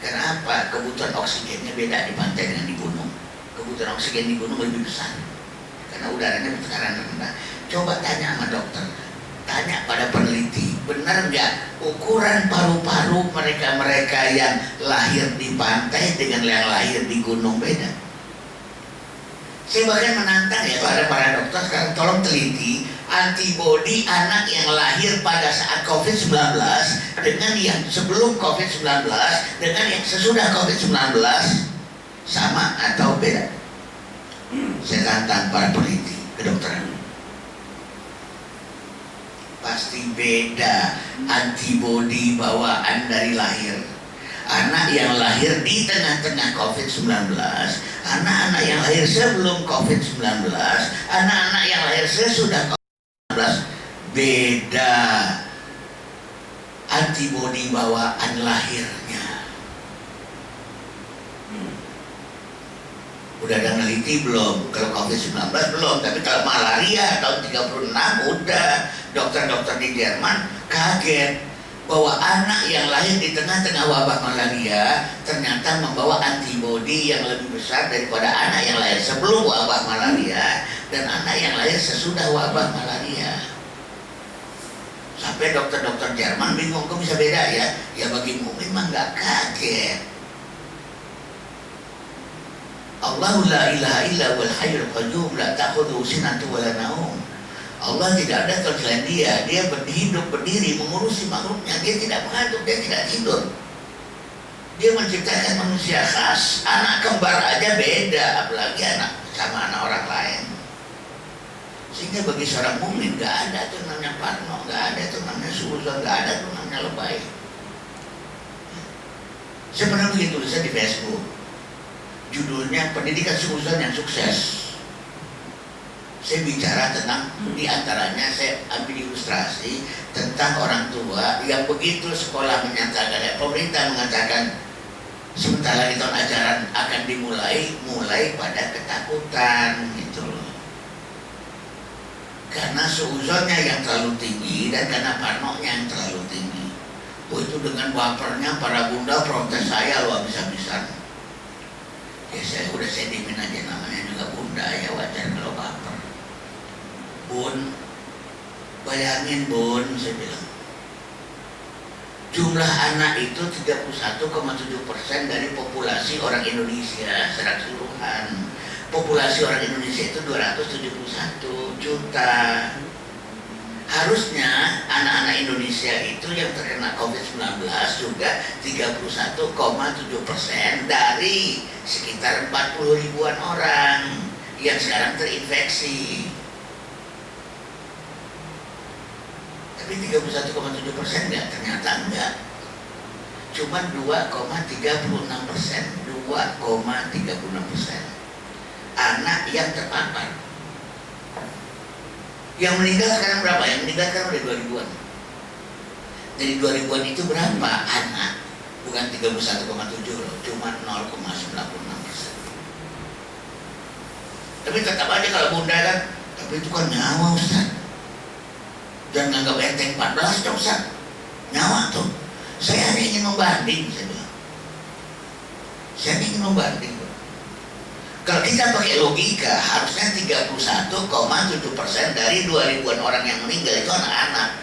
Kenapa? Kebutuhan oksigennya beda di pantai dengan di gunung. Kebutuhan oksigen di gunung lebih besar karena udaranya bertekanan rendah. Coba tanya sama dokter, tanya pada peneliti, benar nggak ukuran paru-paru mereka yang lahir di pantai dengan yang lahir di gunung beda? Saya bahkan menantang ya para dokter sekarang, tolong teliti antibodi anak yang lahir pada saat COVID-19 dengan yang sebelum COVID-19 dengan yang sesudah COVID-19, sama atau beda? Saya tantang para peneliti kedokteran. Pasti beda antibodi bawaan dari lahir. Anak yang lahir di tengah-tengah COVID-19, anak-anak yang lahir sebelum COVID-19, anak-anak yang lahir sesudah COVID-19, beda antibodi bawaan lahirnya. Udah ada neliti belum? Kalau COVID-19 belum, tapi kalau malaria tahun 36 udah. Dokter-dokter di Jerman kaget bahwa anak yang lahir di tengah-tengah wabah malaria ternyata membawa antibodi yang lebih besar daripada anak yang lahir sebelum wabah malaria dan anak yang lahir sesudah wabah malaria. Sampai dokter-dokter Jerman bingung, kok bisa beda ya? Ya bagi mukmin mah nggak kaget. Allahu la ilaha illa wal hayyul qayyum la ta'khudhuhu sinatun wa la naum. Allah tidak ada selain Dia. Dia hidup berdiri mengurusi makhluknya. Dia tidak mengantuk, dia tidak tidur. Dia menciptakan manusia khas. Anak kembar aja beda, apalagi anak sama anak orang lain. Sehingga bagi seorang mukmin nggak ada tuh namanya parno, nggak ada tuh namanya suuzon, nggak ada tuh namanya lebay. Saya pernah bikin tulisan di Facebook. Judulnya Pendidikan Suuzon yang Sukses. Saya bicara tentang, di antaranya saya ambil ilustrasi tentang orang tua yang begitu sekolah menyatakan, pemerintah mengatakan sebentar lagi tahun ajaran akan mulai pada ketakutan gitu loh. Karena suuzonnya yang terlalu tinggi dan karena parnonya yang terlalu tinggi. Oh, itu dengan bapernya para bunda protes saya luar biasa-biasa. Ya saya udah sedimin aja, namanya juga bunda ya, wajar kalau baper. Bun, bayangin Bun, saya bilang jumlah anak itu 31,7% dari populasi orang Indonesia secara keseluruhan. Populasi orang Indonesia itu 271 juta. Harusnya anak-anak Indonesia itu yang terkena COVID-19 juga 31,7% dari sekitar 40 ribuan orang yang sekarang terinfeksi. Tapi 31,7% enggak, ternyata enggak. Cuma 2,36%, 2,36% anak yang terpapar. Yang meninggal sekarang berapa? Yang meninggal sekarang udah 2000-an. Dari 2000-an itu berapa anak? Bukan 31,7 loh, cuma 0,96%. Tapi tetap aja kalau bunda kan, tapi itu kan nyawa Ustaz. Jangan anggap enteng 14 dong Ustaz. Nyawa tuh. Saya hanya ingin membanding, saya bilang. Saya ingin membanding. Kalau kita pakai logika, harusnya 31,7% dari 2000-an orang yang meninggal itu anak-anak.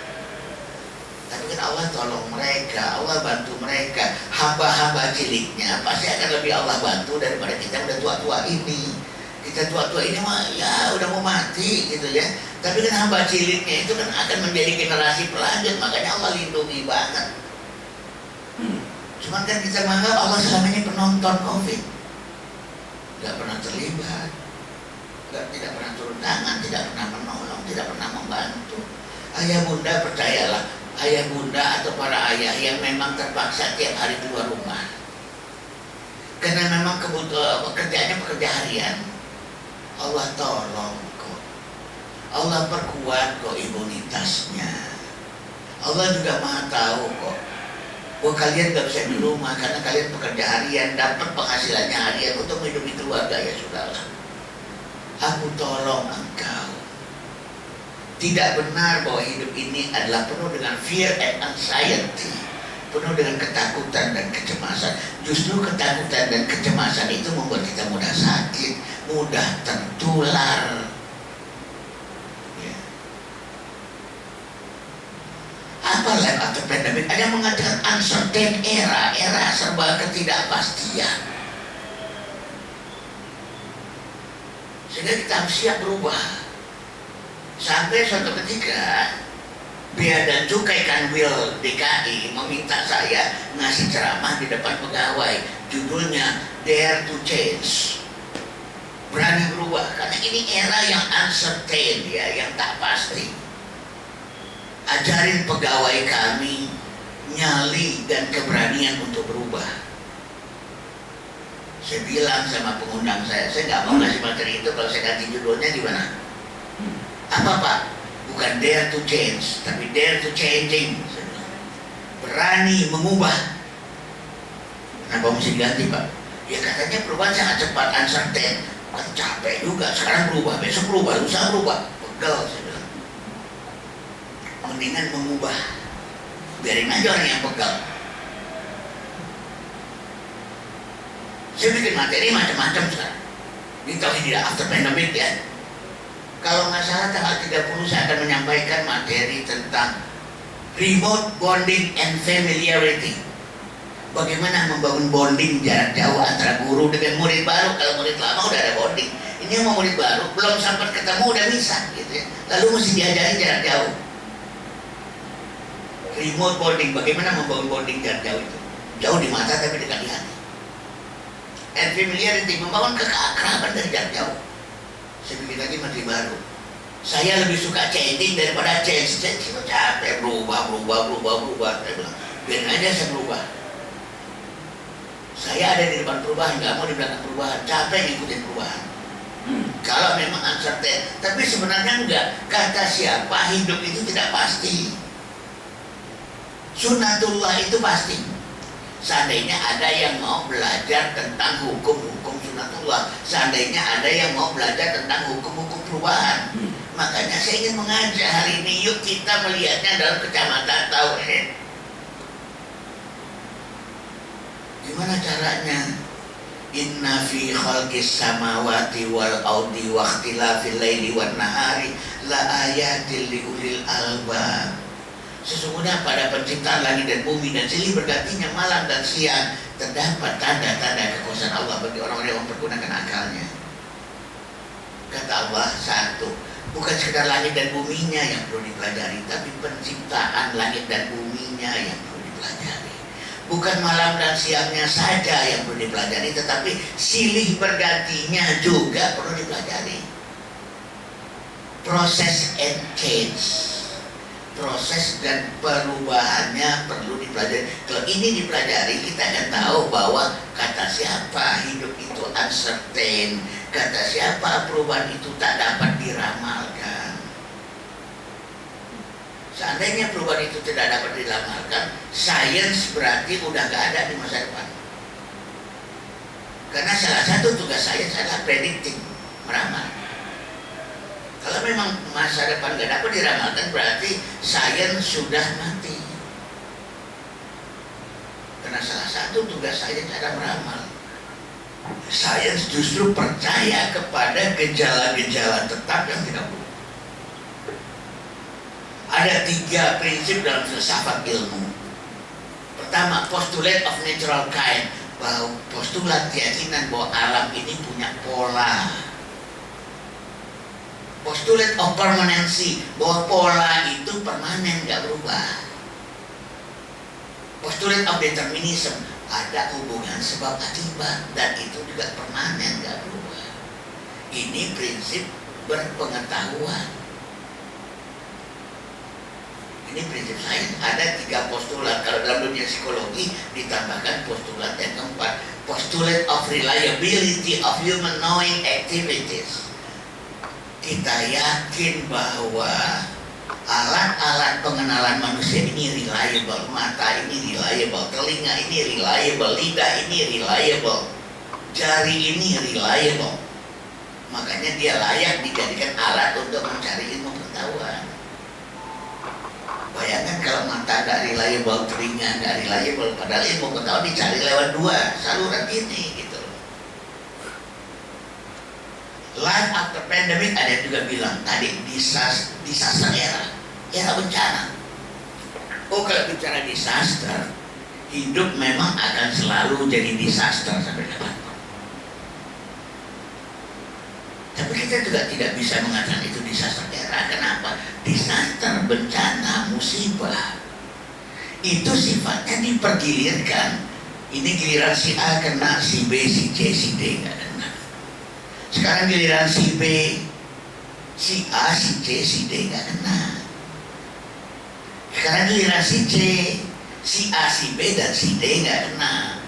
Tapi kan Allah tolong mereka, Allah bantu mereka. Hamba-hamba ciliknya pasti akan lebih Allah bantu daripada kita udah tua-tua ini. Kita tua-tua ini mah ya udah mau mati gitu ya. Tapi kan hamba ciliknya itu kan akan menjadi generasi pelanjut, makanya Allah lindungi banget. Cuman kan kita menganggap Allah selama ini penonton COVID, tidak pernah terlibat, tidak pernah turun tangan, tidak pernah menolong, tidak pernah membantu. Ayah bunda percayalah, ayah bunda atau para ayah yang memang terpaksa tiap hari keluar rumah karena memang kebutuhan pekerjaannya pekerja harian, Allah tolong kok, Allah perkuat kok imunitasnya. Allah juga maha tahu kok bahwa kalian gak bisa di rumah karena kalian pekerja harian, dapat penghasilannya harian untuk menghidupi keluarga. Ya sudahlah, aku tolong engkau. Tidak benar bahwa hidup ini adalah penuh dengan fear and anxiety, penuh dengan ketakutan dan kecemasan. Justru ketakutan dan kecemasan itu membuat kita mudah sakit, mudah tertular. Apa life after pandemic? Ada yang mengatakan uncertain era serba ketidakpastian. Sehingga kita harus siap berubah. Sampai suatu ketika Bea dan Cukai Kanwil DKI meminta saya ngasih ceramah di depan pegawai. Judulnya Dare to Change. Berani berubah. Karena ini era yang uncertain ya, yang tak pasti. Ajarin pegawai kami nyali dan keberanian untuk berubah. Saya bilang sama pengundang saya nggak mau ngasih materi itu kalau saya ganti judulnya gimana? Apa Pak? Bukan dare to change, tapi dare to changing. berani mengubah. Kenapa mesti diganti, Pak? Ya katanya perubahan sangat cepat, uncertain. Kan capek juga, sekarang berubah, besok berubah, lusa berubah. Pegel, saya bilang. Mendingan mengubah. Biarin aja orang yang pegal. Saya bikin materi macam-macam sekarang. Ini tahu tidak after pandemic ya. Kalau nggak salah tanggal 30 saya akan menyampaikan materi tentang remote bonding and familiarity. Bagaimana membangun bonding jarak jauh antara guru dengan murid baru. Kalau murid lama udah ada bonding. Ini yang mau murid baru belum sempat ketemu udah bisa gitu ya. Lalu mesti diajari jarak jauh. Remote bonding, bagaimana membangun bonding jarak jauh itu? Jauh di mata tapi dekat di hati. And familiarity, membangun keakraban dari jarak jauh. Saya bikin lagi materi baru. Saya lebih suka changing daripada change. Change itu capek, berubah. Saya bilang, biarin aja saya berubah. Saya ada di depan perubahan, nggak mau di belakang perubahan. Capek ngikutin perubahan. Kalau memang uncertain, tapi sebenarnya enggak. Kata siapa hidup itu tidak pasti. Sunnatullah itu pasti. Seandainya ada yang mau belajar tentang hukum-hukum sunnatullah, seandainya ada yang mau belajar tentang hukum-hukum perubahan, makanya saya ingin mengajak hari ini, yuk kita melihatnya dalam kacamata tauhid. Gimana caranya? Inna fi khalqis samawati wal ardi wa ikhtilafil laili wan nahari la ayatil liulil albab. Sesungguhnya pada penciptaan langit dan bumi dan silih bergantinya malam dan siang terdapat tanda-tanda kekuasaan Allah bagi orang-orang yang mempergunakan akalnya. Kata Allah, satu, bukan sekedar langit dan buminya yang perlu dipelajari, tapi penciptaan langit dan buminya yang perlu dipelajari. Bukan malam dan siangnya saja yang perlu dipelajari, tetapi silih bergantinya juga perlu dipelajari. Proses and change, proses dan perubahannya perlu dipelajari. Kalau ini dipelajari, kita akan tahu bahwa kata siapa hidup itu uncertain, kata siapa perubahan itu tak dapat diramalkan. Seandainya perubahan itu tidak dapat diramalkan, sains berarti udah gak ada di masa depan. Karena salah satu tugas sains adalah predicting, meramal. Kalau memang masa depan gak dapat diramalkan, berarti sains sudah mati. Karena salah satu tugas sains adalah meramal. Sains justru percaya kepada gejala-gejala tetap yang tidak berubah. Ada 3 prinsip dalam filsafat ilmu. Pertama, postulate of natural kind, bahwa postulat keyakinan bahwa alam ini punya pola. Postulate of permanency, bahwa pola itu permanen, gak berubah. Postulate of determinism, ada hubungan sebab akibat dan itu juga permanen, gak berubah. Ini prinsip berpengetahuan. Ini prinsip sains. Ada 3 postulat. Kalau dalam dunia psikologi ditambahkan postulat yang keempat, postulate of reliability of human knowing activities. Kita yakin bahwa alat-alat pengenalan manusia ini reliable, mata ini reliable, telinga ini reliable, lidah ini reliable, jari ini reliable. Makanya dia layak dijadikan alat untuk mencari ilmu pengetahuan. Bayangkan kalau mata nggak reliable, telinga nggak reliable, padahal ilmu pengetahuan dicari lewat 2 saluran ini gitu. Life after pandemic, ada yang juga bilang tadi disaster era bencana. Oh, kalau bicara disaster, hidup memang akan selalu jadi disaster sampai kapan. Tapi kita juga tidak bisa mengatakan itu disaster era. Kenapa? Disaster, bencana, musibah itu sifatnya dipergilirkan. Ini giliran si A kena, si B, si C, si D nggak kena. Sekarang giliran si B, si A, si C, si D nggak kena. Sekarang giliran si C, si A, si B, dan si D nggak kena.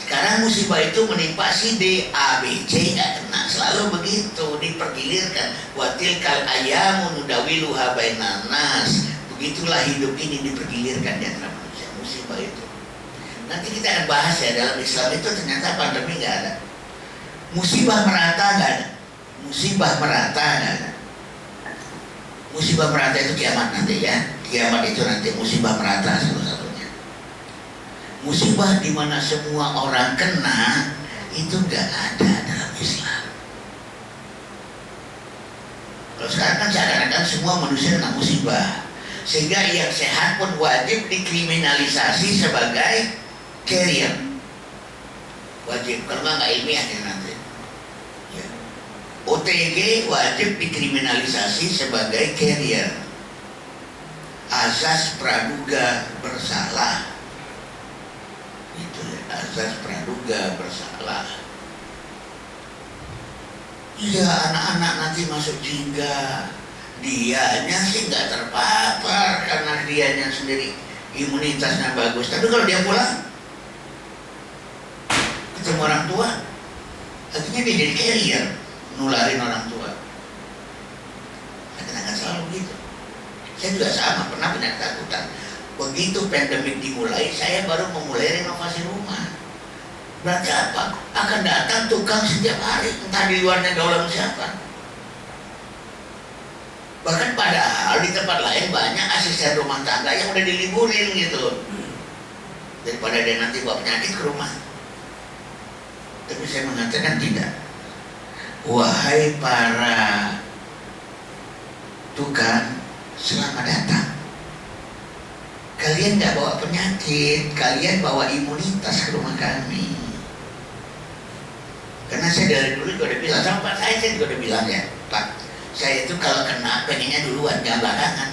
Sekarang musibah itu menimpa si D, A, B, C nggak kena. Selalu begitu, dipergilirkan. Watilkal ayamu nudawiluha bainan nas. Begitulah hidup ini dipergilirkan di antara manusia. musibah itu. Nanti kita akan bahas ya, dalam Islam itu ternyata pandemi nggak ada. Musibah merata nggak ada. Musibah merata nggak ada. Musibah merata itu kiamat nanti ya. Kiamat itu nanti musibah merata satu-satunya. Musibah di mana semua orang kena itu nggak ada dalam Islam. Kalau sekarang kan seakan-akan semua manusia kena musibah, sehingga yang sehat pun wajib dikriminalisasi sebagai carrier. Wajib, kalau nggak ilmiah ya nanti. Ya. OTG wajib dikriminalisasi sebagai carrier. Azas praduga bersalah. Itu ya, azas praduga bersalah. Iya, anak-anak nanti masuk jingga, dianya sih nggak terpapar karena dianya sendiri imunitasnya bagus. Tapi kalau dia pulang ketemu orang tua, akhirnya dia jadi carrier, nularin orang tua. Kadang-kadang selalu begitu. Saya juga sama, pernah punya ketakutan. Begitu pandemik dimulai, saya baru memulai renovasi rumah. Berarti apa? Akan datang tukang setiap hari, entah di luarnya daulah siapa. Bahkan padahal di tempat lain banyak asisten rumah tangga yang udah diliburin gitu, daripada dia nanti bawa penyakit ke rumah. Tapi saya mengatakan tidak. Wahai para tukang, selamat datang. Kalian nggak bawa penyakit, kalian bawa imunitas ke rumah kami. Karena saya dari dulu juga udah bilang sama Pak saya juga udah bilang ya, Pak, saya itu kalau kena pengennya duluan, jangan belakangan.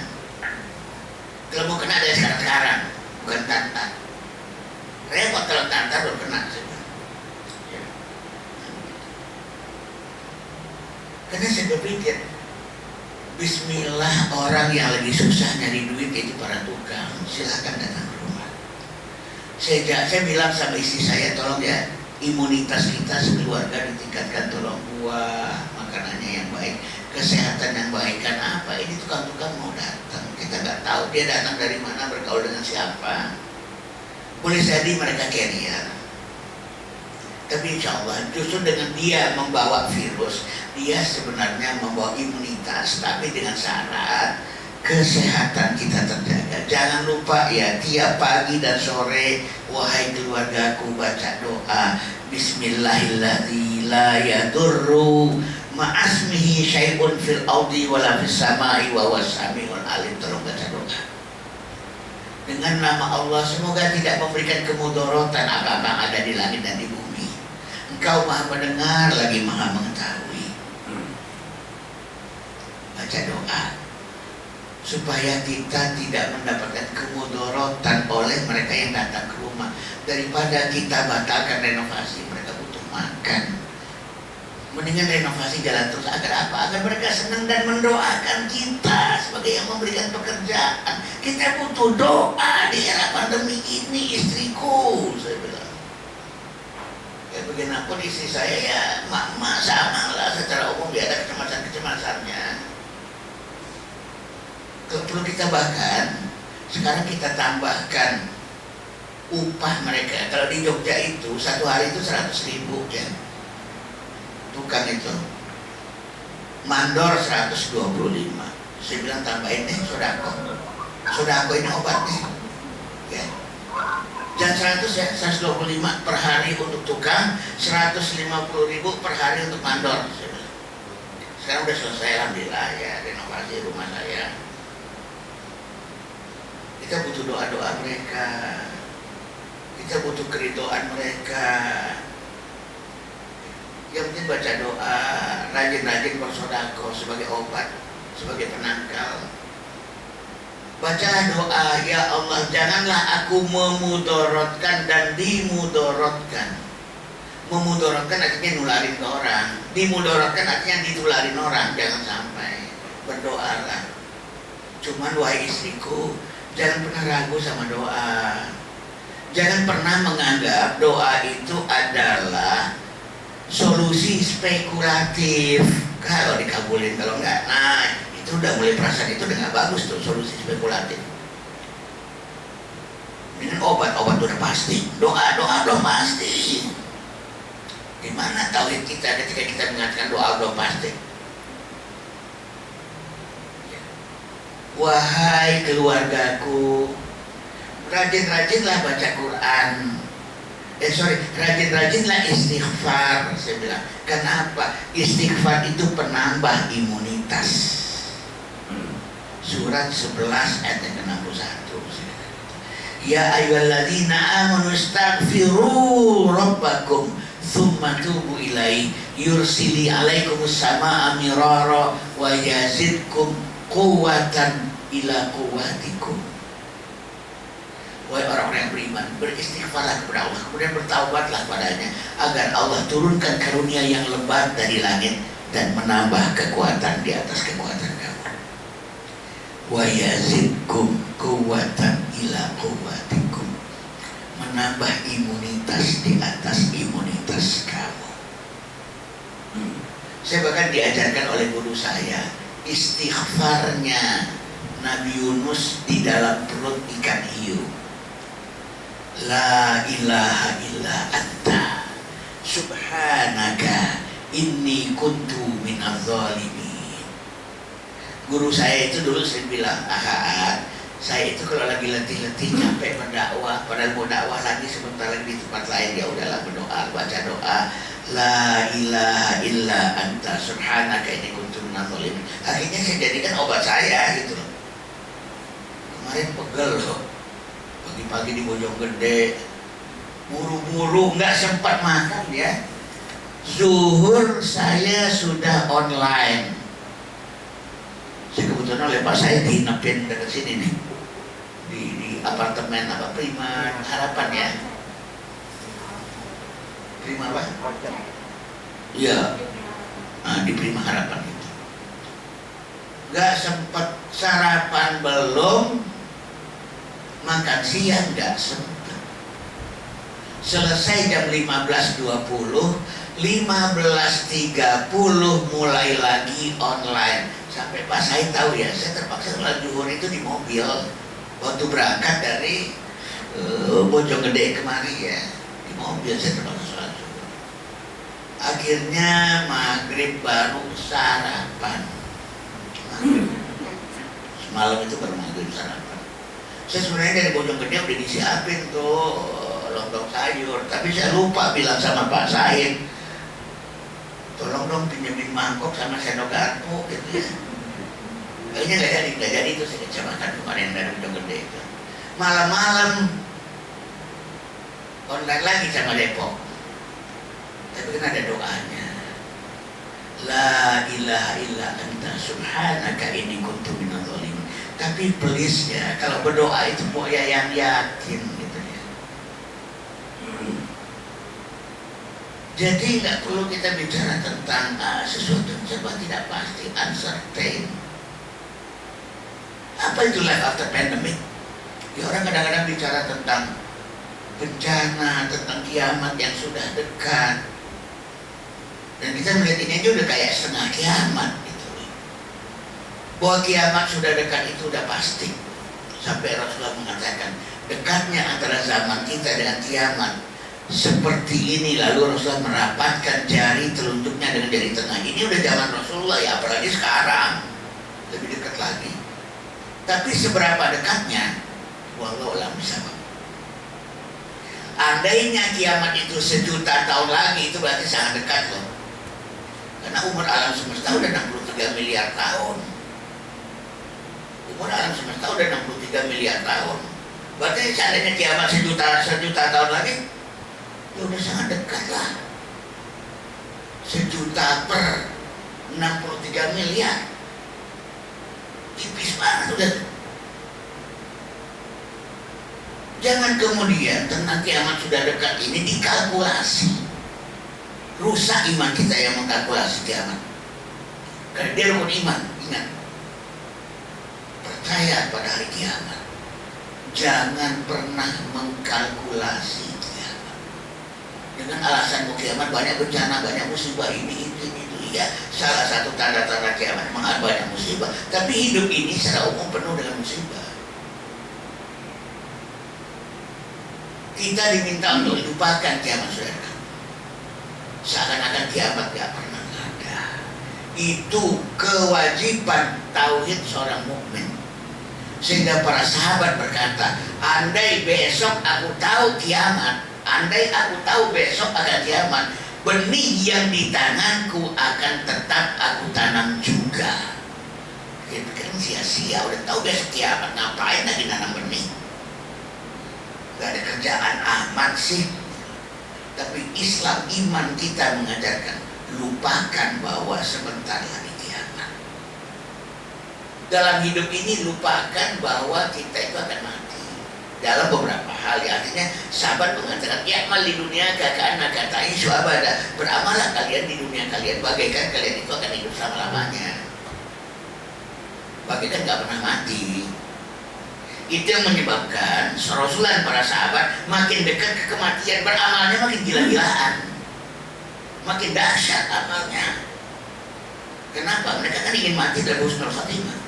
Kalau mau kena dari sekarang, bukan tantan. Repot kalau tantan belum kena. Ya. Karena saya berpikir, bismillah, orang yang lagi susah nyari duit itu para tukang, silahkan datang ke rumah. Saya bilang sama istri saya, tolong ya, imunitas kita sekeluarga ditingkatkan, tolong buah makanannya yang baik, kesehatan yang baik. Kan apa ini tukang-tukang mau datang, kita nggak tahu dia datang dari mana, bergaul dengan siapa. Boleh jadi mereka carrier, tapi insya Allah justru dengan dia membawa virus, dia sebenarnya membawa imunitas, tapi dengan syarat kesehatan kita terjaga. Jangan lupa ya, tiap pagi dan sore, wahai keluargaku, baca doa Bismillahirrahmanirrahim, la yadurru ma'asmihi syai'un fil ardi wala fis samai wa huwas samiul alim. Tolong baca doa dengan nama Allah, semoga tidak memberikan kemudaratan apa-apa yang ada di langit dan di bumi. Engkau maha mendengar lagi maha mengetahui. Baca doa supaya kita tidak mendapatkan kemudaratan oleh mereka yang datang ke rumah. Daripada kita batalkan renovasi, mereka butuh makan, mendingan renovasi jalan terus. Agar apa? Agar mereka senang dan mendoakan kita sebagai yang memberikan pekerjaan. Kita butuh doa di era pandemi ini, istriku, saya bilang. Ya bagaimanapun istri saya ya mak sama lah, secara umum dia ada kecemasan-kecemasannya. Kalau perlu kita bahkan sekarang kita tambahkan upah mereka. Kalau di Jogja itu satu hari itu 100.000 ya, tukang itu mandor 125. Saya bilang tambahin deh sodako ini obatnya ya. Jangan 100 ya, 125 per hari untuk tukang, 150.000 per hari untuk mandor. Saya bilang. Sekarang udah selesai alhamdulillah ya renovasi rumah saya. Kita butuh doa-doa mereka, kita butuh keridhaan mereka. Yang penting baca doa, rajin-rajin bersedekah sebagai obat, sebagai penangkal. Bacalah doa, ya Allah janganlah aku memudaratkan dan dimudaratkan. Memudaratkan artinya nularin ke orang, dimudaratkan artinya ditularin orang. Jangan sampai. Berdoalah. Cuman wahai istriku, jangan pernah ragu sama doa. Jangan pernah menganggap doa itu adalah solusi spekulatif. Kalau dikabulin, kalau enggak, nah itu udah mulai perasaan itu udah gak bagus tuh, solusi spekulatif. Dengan udah pasti. Doa udah pasti. Di mana tauhid kita ketika kita mengatakan doa udah pasti? Wahai keluargaku, rajin-rajinlah baca Quran. Rajin-rajinlah istighfar. Saya bilang, kenapa? Istighfar itu penambah imunitas. Surat 11 ayat 61. Ya ayyuhalladzina amanu astaghfiru rabbakum tsumma tubu ilaihi yursili alaikumus samaa'a mirara wa yazidkum quwwatan ila quwwatikum. Wahai orang-orang yang beriman, beristighfarlah kepada Allah, kemudian bertaubatlah padanya, agar Allah turunkan karunia yang lebat dari langit dan menambah kekuatan di atas kekuatan kamu. Wa yazidkum quwwatan ila quwwatikum, menambah imunitas di atas imunitas kamu. Saya bahkan diajarkan oleh guru saya istighfarnya Nabi Yunus di dalam perut ikan hiu. La ilaha illa anta subhanaka inni kuntu minadz zalimin. Guru saya itu dulu sering bilang, saya itu kalau lagi letih-letih capek mendakwah, padahal mau dakwah lagi sebentar lagi di tempat lain, ya udahlah berdoa, baca doa la ilaha illa anta subhanaka inni kuntu minadz zalimin. Akhirnya saya jadikan obat saya gitu loh. Kemarin pegel loh, pagi-pagi di Bojonggede, buru-buru nggak sempat makan ya. Zuhur saya sudah online. Saya kebetulan oleh Pak saya diinapin dekat sini nih, di apartemen apa Prima Harapan ya. Prima apa? Iya, di Prima Harapan itu. Nggak sempat sarapan belum, makan siang nggak sempat. Selesai jam 15.20, 15.30 mulai lagi online. Sampai Pak Said tahu ya, saya terpaksa sholat zuhur itu di mobil waktu berangkat dari Bojonggede kemari ya, di mobil saya terpaksa sholat zuhur. Akhirnya maghrib baru sarapan. Semalam itu baru maghrib sarapan. Saya sebenarnya dari Bojonggede udah disiapin tuh lontong sayur, tapi saya lupa bilang sama Pak Said, tolong dong pinjemin mangkok sama sendok garpu gitu ya. Akhirnya nggak jadi itu, saya kecamatan kemarin dari Bojonggede itu. Malam-malam online lagi sama Depok, tapi kan ada doanya. La ilaha illa anta subhanaka inni kuntu minadz zalimin. Tapi please ya, kalau berdoa itu mau yang yakin gitu ya. Jadi nggak perlu kita bicara tentang sesuatu yang serba tidak pasti, uncertain. Apa itu life after pandemic? Ya orang kadang-kadang bicara tentang bencana, tentang kiamat yang sudah dekat. Dan kita melihat ini aja udah kayak setengah kiamat gitu. Bahwa kiamat sudah dekat itu udah pasti. Sampai Rasulullah mengatakan dekatnya antara zaman kita dengan kiamat seperti ini. Lalu Rasulullah merapatkan jari telunjuknya dengan jari tengah. Ini udah zaman Rasulullah ya, apalagi sekarang lebih dekat lagi. Tapi seberapa dekatnya, wallahu a'lam bishawab. Andainya kiamat itu 1.000.000 tahun lagi, itu berarti sangat dekat loh. Karena umur alam semesta udah 63 miliar tahun. Umur alam semesta udah 63 miliar tahun. Berarti seandainya kiamat 1.000.000 tahun lagi, ya udah sangat dekat lah. 1.000.000 per 63 miliar. Tipis banget udah. Jangan kemudian tentang kiamat sudah dekat ini dikalkulasi. Rusak iman kita yang mengkalkulasi kiamat. Karena dia rukun iman, ingat. Percaya pada hari kiamat. Jangan pernah mengkalkulasi kiamat. Dengan alasan mau kiamat banyak bencana, banyak musibah, ini itu. Ya, salah satu tanda-tanda kiamat memang banyak musibah. Tapi hidup ini secara umum penuh dengan musibah. Kita diminta untuk lupakan kiamat sudah dekat. Seakan-akan kiamat gak pernah ada. Itu kewajiban tauhid seorang mukmin. Sehingga para sahabat berkata, andai besok aku tahu kiamat, andai aku tahu besok akan kiamat, benih yang di tanganku akan tetap aku tanam juga. Dia pikir sia-sia, udah tahu besok kiamat, ngapain lagi nanam benih? Gak ada kerjaan amat sih. Tapi Islam, iman kita mengajarkan, lupakan bahwa sebentar lagi kiamat. Dalam hidup ini lupakan bahwa kita itu akan mati. Dalam beberapa hal, ya, artinya sahabat mengatakan, "Ya'mal di dunia kaka'anna katai syu'abada." Beramalah kalian di dunia kalian bagaikan kalian itu akan hidup selama-lamanya. Bagaikan gak pernah mati. Itu yang menyebabkan Rasulullah dan para sahabat makin dekat ke kematian, beramalnya makin gila-gilaan, makin dahsyat amalnya. Kenapa? Mereka kan ingin mati dan husnul khatimah.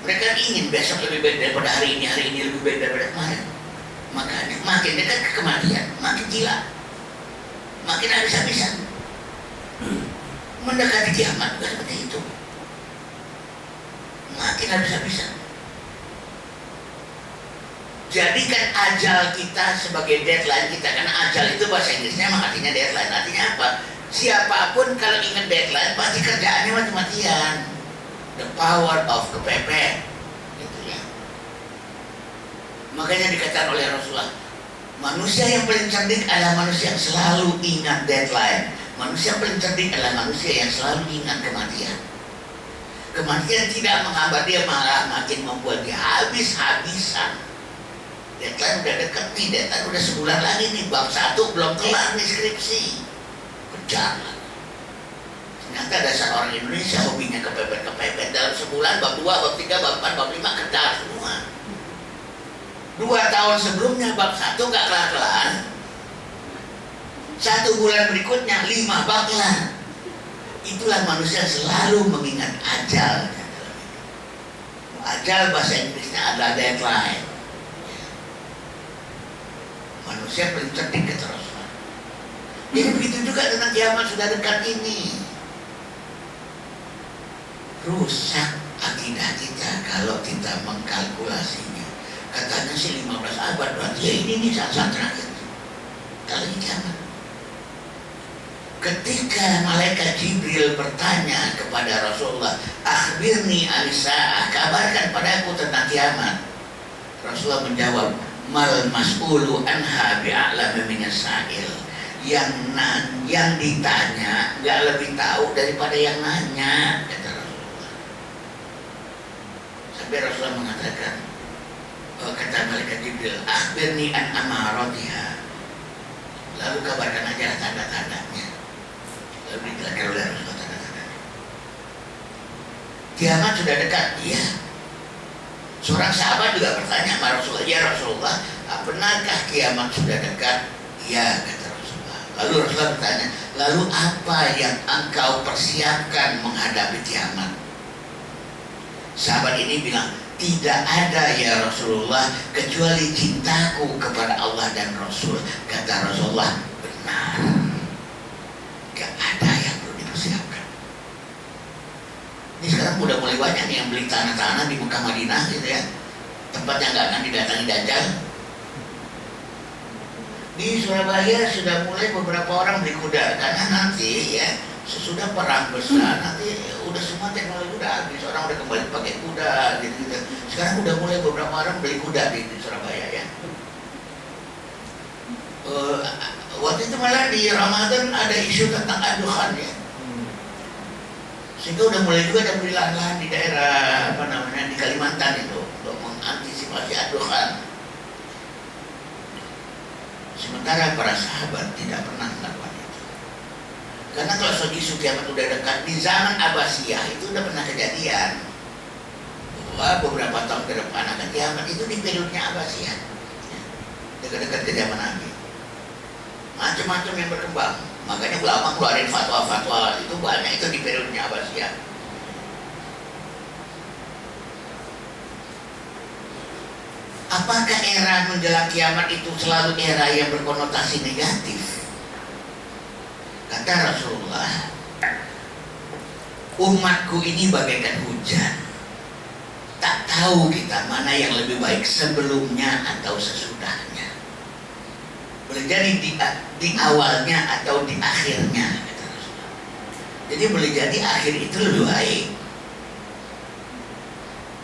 Mereka ingin besok lebih baik daripada hari ini lebih baik daripada kemarin. Makanya makin dekat ke kematian, makin gila, makin habis-habisan. Mendekati kiamat juga seperti itu, makin habis-habisan. Jadikan ajal kita sebagai deadline kita. Karena ajal itu bahasa Inggrisnya memang artinya deadline. Artinya apa? Siapapun kalau ingat deadline pasti kerjaannya mati-matian. The power of kepepet, gitu ya. Makanya dikatakan oleh Rasulullah, manusia yang paling cerdik adalah manusia yang selalu ingat deadline. Manusia yang paling cerdik adalah manusia yang selalu ingat kematian. Kematian tidak menghambat dia, malah makin membuat dia habis-habisan. Deadline udah dekat nih, deadline udah sebulan lagi nih, bab 1 belum kelar nih skripsi, kejar lagi. Ternyata dasar orang Indonesia hobinya kepepet-kepepet. Dalam sebulan bab 2, bab 3, bab 4, bab 5 kejar semua. 2 tahun sebelumnya bab 1 gak kelar-kelar, 1 bulan berikutnya 5 bab kelar. Itulah manusia selalu mengingat ajal. Ajal bahasa Inggrisnya adalah deadline. Manusia paling cerdik kata Rasulullah. Jadi begitu juga dengan kiamat sudah dekat ini. Rusak akidah kita kalau kita mengkalkulasinya. Katanya sih 15 abad, berarti ya ini saat-saat terakhir kali kiamat. Ketika malaikat Jibril bertanya kepada Rasulullah, "Akhbirni anisa'ah, kabarkan padaku tentang kiamat." Rasulullah menjawab, "Mal mas'ulu anha bi'a'lama minas sa'il." Yang ditanya nggak lebih tahu daripada yang nanya, kata Rasulullah. Sampai Rasulullah mengatakan, kata malaikat Jibril, "Akhbirni an amaratiha." Lalu kabarkan aja tanda-tandanya. Lalu dijelaskan oleh Rasulullah tanda-tandanya. Kiamat sudah dekat, iya. Seorang sahabat juga bertanya sama Rasulullah, "Ya Rasulullah, benarkah kiamat sudah dekat?" "Ya," kata Rasulullah. Lalu Rasulullah bertanya, "Lalu apa yang engkau persiapkan menghadapi kiamat?" Sahabat ini bilang, "Tidak ada ya Rasulullah kecuali cintaku kepada Allah dan Rasul." Kata Rasulullah, "Benar, gak ada yang perlu dipersiapkan." Ini sekarang udah mulai banyak nih yang beli tanah-tanah di Mekah Madinah gitu ya, tempat yang gak akan didatangi Dajjal. Di Surabaya sudah mulai beberapa orang beli kuda, karena nanti ya sesudah perang besar nanti udah semua teknologi udah habis, orang udah kembali pakai kuda gitu. Sekarang udah mulai beberapa orang beli kuda di Surabaya ya. Waktu itu malah di Ramadan ada isu tentang aduhan ya. Sehingga udah mulai juga ada beli lahan-lahan di daerah di Kalimantan itu untuk mengantisipasi aduhan. Sementara para sahabat tidak pernah melakukan itu. Karena kalau isu kiamat udah dekat, di zaman Abbasiyah itu udah pernah kejadian bahwa beberapa tahun ke depan akan kiamat, itu di periodenya Abbasiyah, dekat-dekat ke zaman Nabi. Macam-macam yang berkembang. Makanya ulama keluarin fatwa-fatwa itu banyak, itu di periodenya Abbasiyah. Apakah era menjelang kiamat itu selalu era yang berkonotasi negatif? Kata Rasulullah, umatku ini bagaikan hujan. Tak tahu kita mana yang lebih baik sebelumnya atau sesudahnya. Boleh jadi di awalnya atau di akhirnya, kata Rasulullah. Jadi boleh jadi akhir itu lebih baik.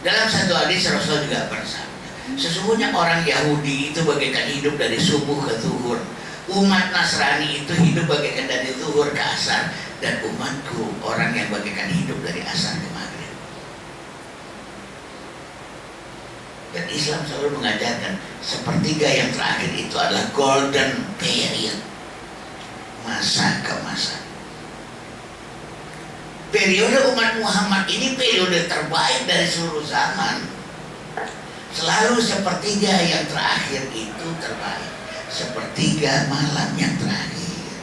Dalam satu hadis Rasulullah juga bersabda, sesungguhnya orang Yahudi itu bagaikan hidup dari subuh ke zuhur. Umat Nasrani itu hidup bagaikan dari zuhur ke asar. Dan umatku orang yang bagaikan hidup dari asar ke maghrib. Dan Islam selalu mengajarkan sepertiga yang terakhir itu adalah golden period, masa ke masa. Periode umat Muhammad ini periode terbaik dari seluruh zaman. Selalu sepertiga yang terakhir itu terbaik. Sepertiga malam yang terakhir,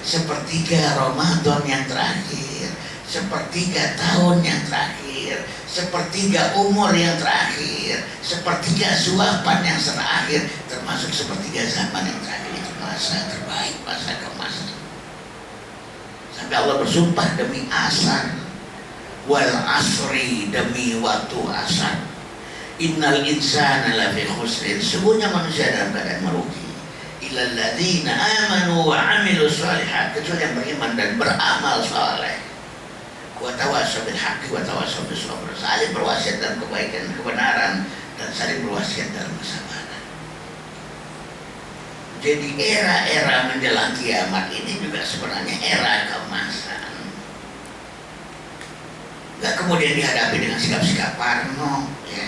sepertiga Ramadan yang terakhir, sepertiga tahun yang terakhir, sepertiga umur yang terakhir, sepertiga suapan yang terakhir, termasuk sepertiga zaman yang terakhir. Itu masa terbaik, masa ke masa. Sampai Allah bersumpah demi asar, wal asri, demi waktu asar, innal insana lafi khusrin, sungguhnya manusia dalam keadaan merugi, illal ladzina amanu wa amilu shalihat, kecuali yang beriman dan beramal saleh, wa tawassaw bil haqqi wa tawassaw bis sabr, saling berwasiat dalam kebaikan dan kebenaran dan saling berwasiat dalam kesabaran. Jadi era-era menjelang kiamat ini juga sebenarnya era keemasan. Gak kemudian dihadapi dengan sikap-sikap parno, ya.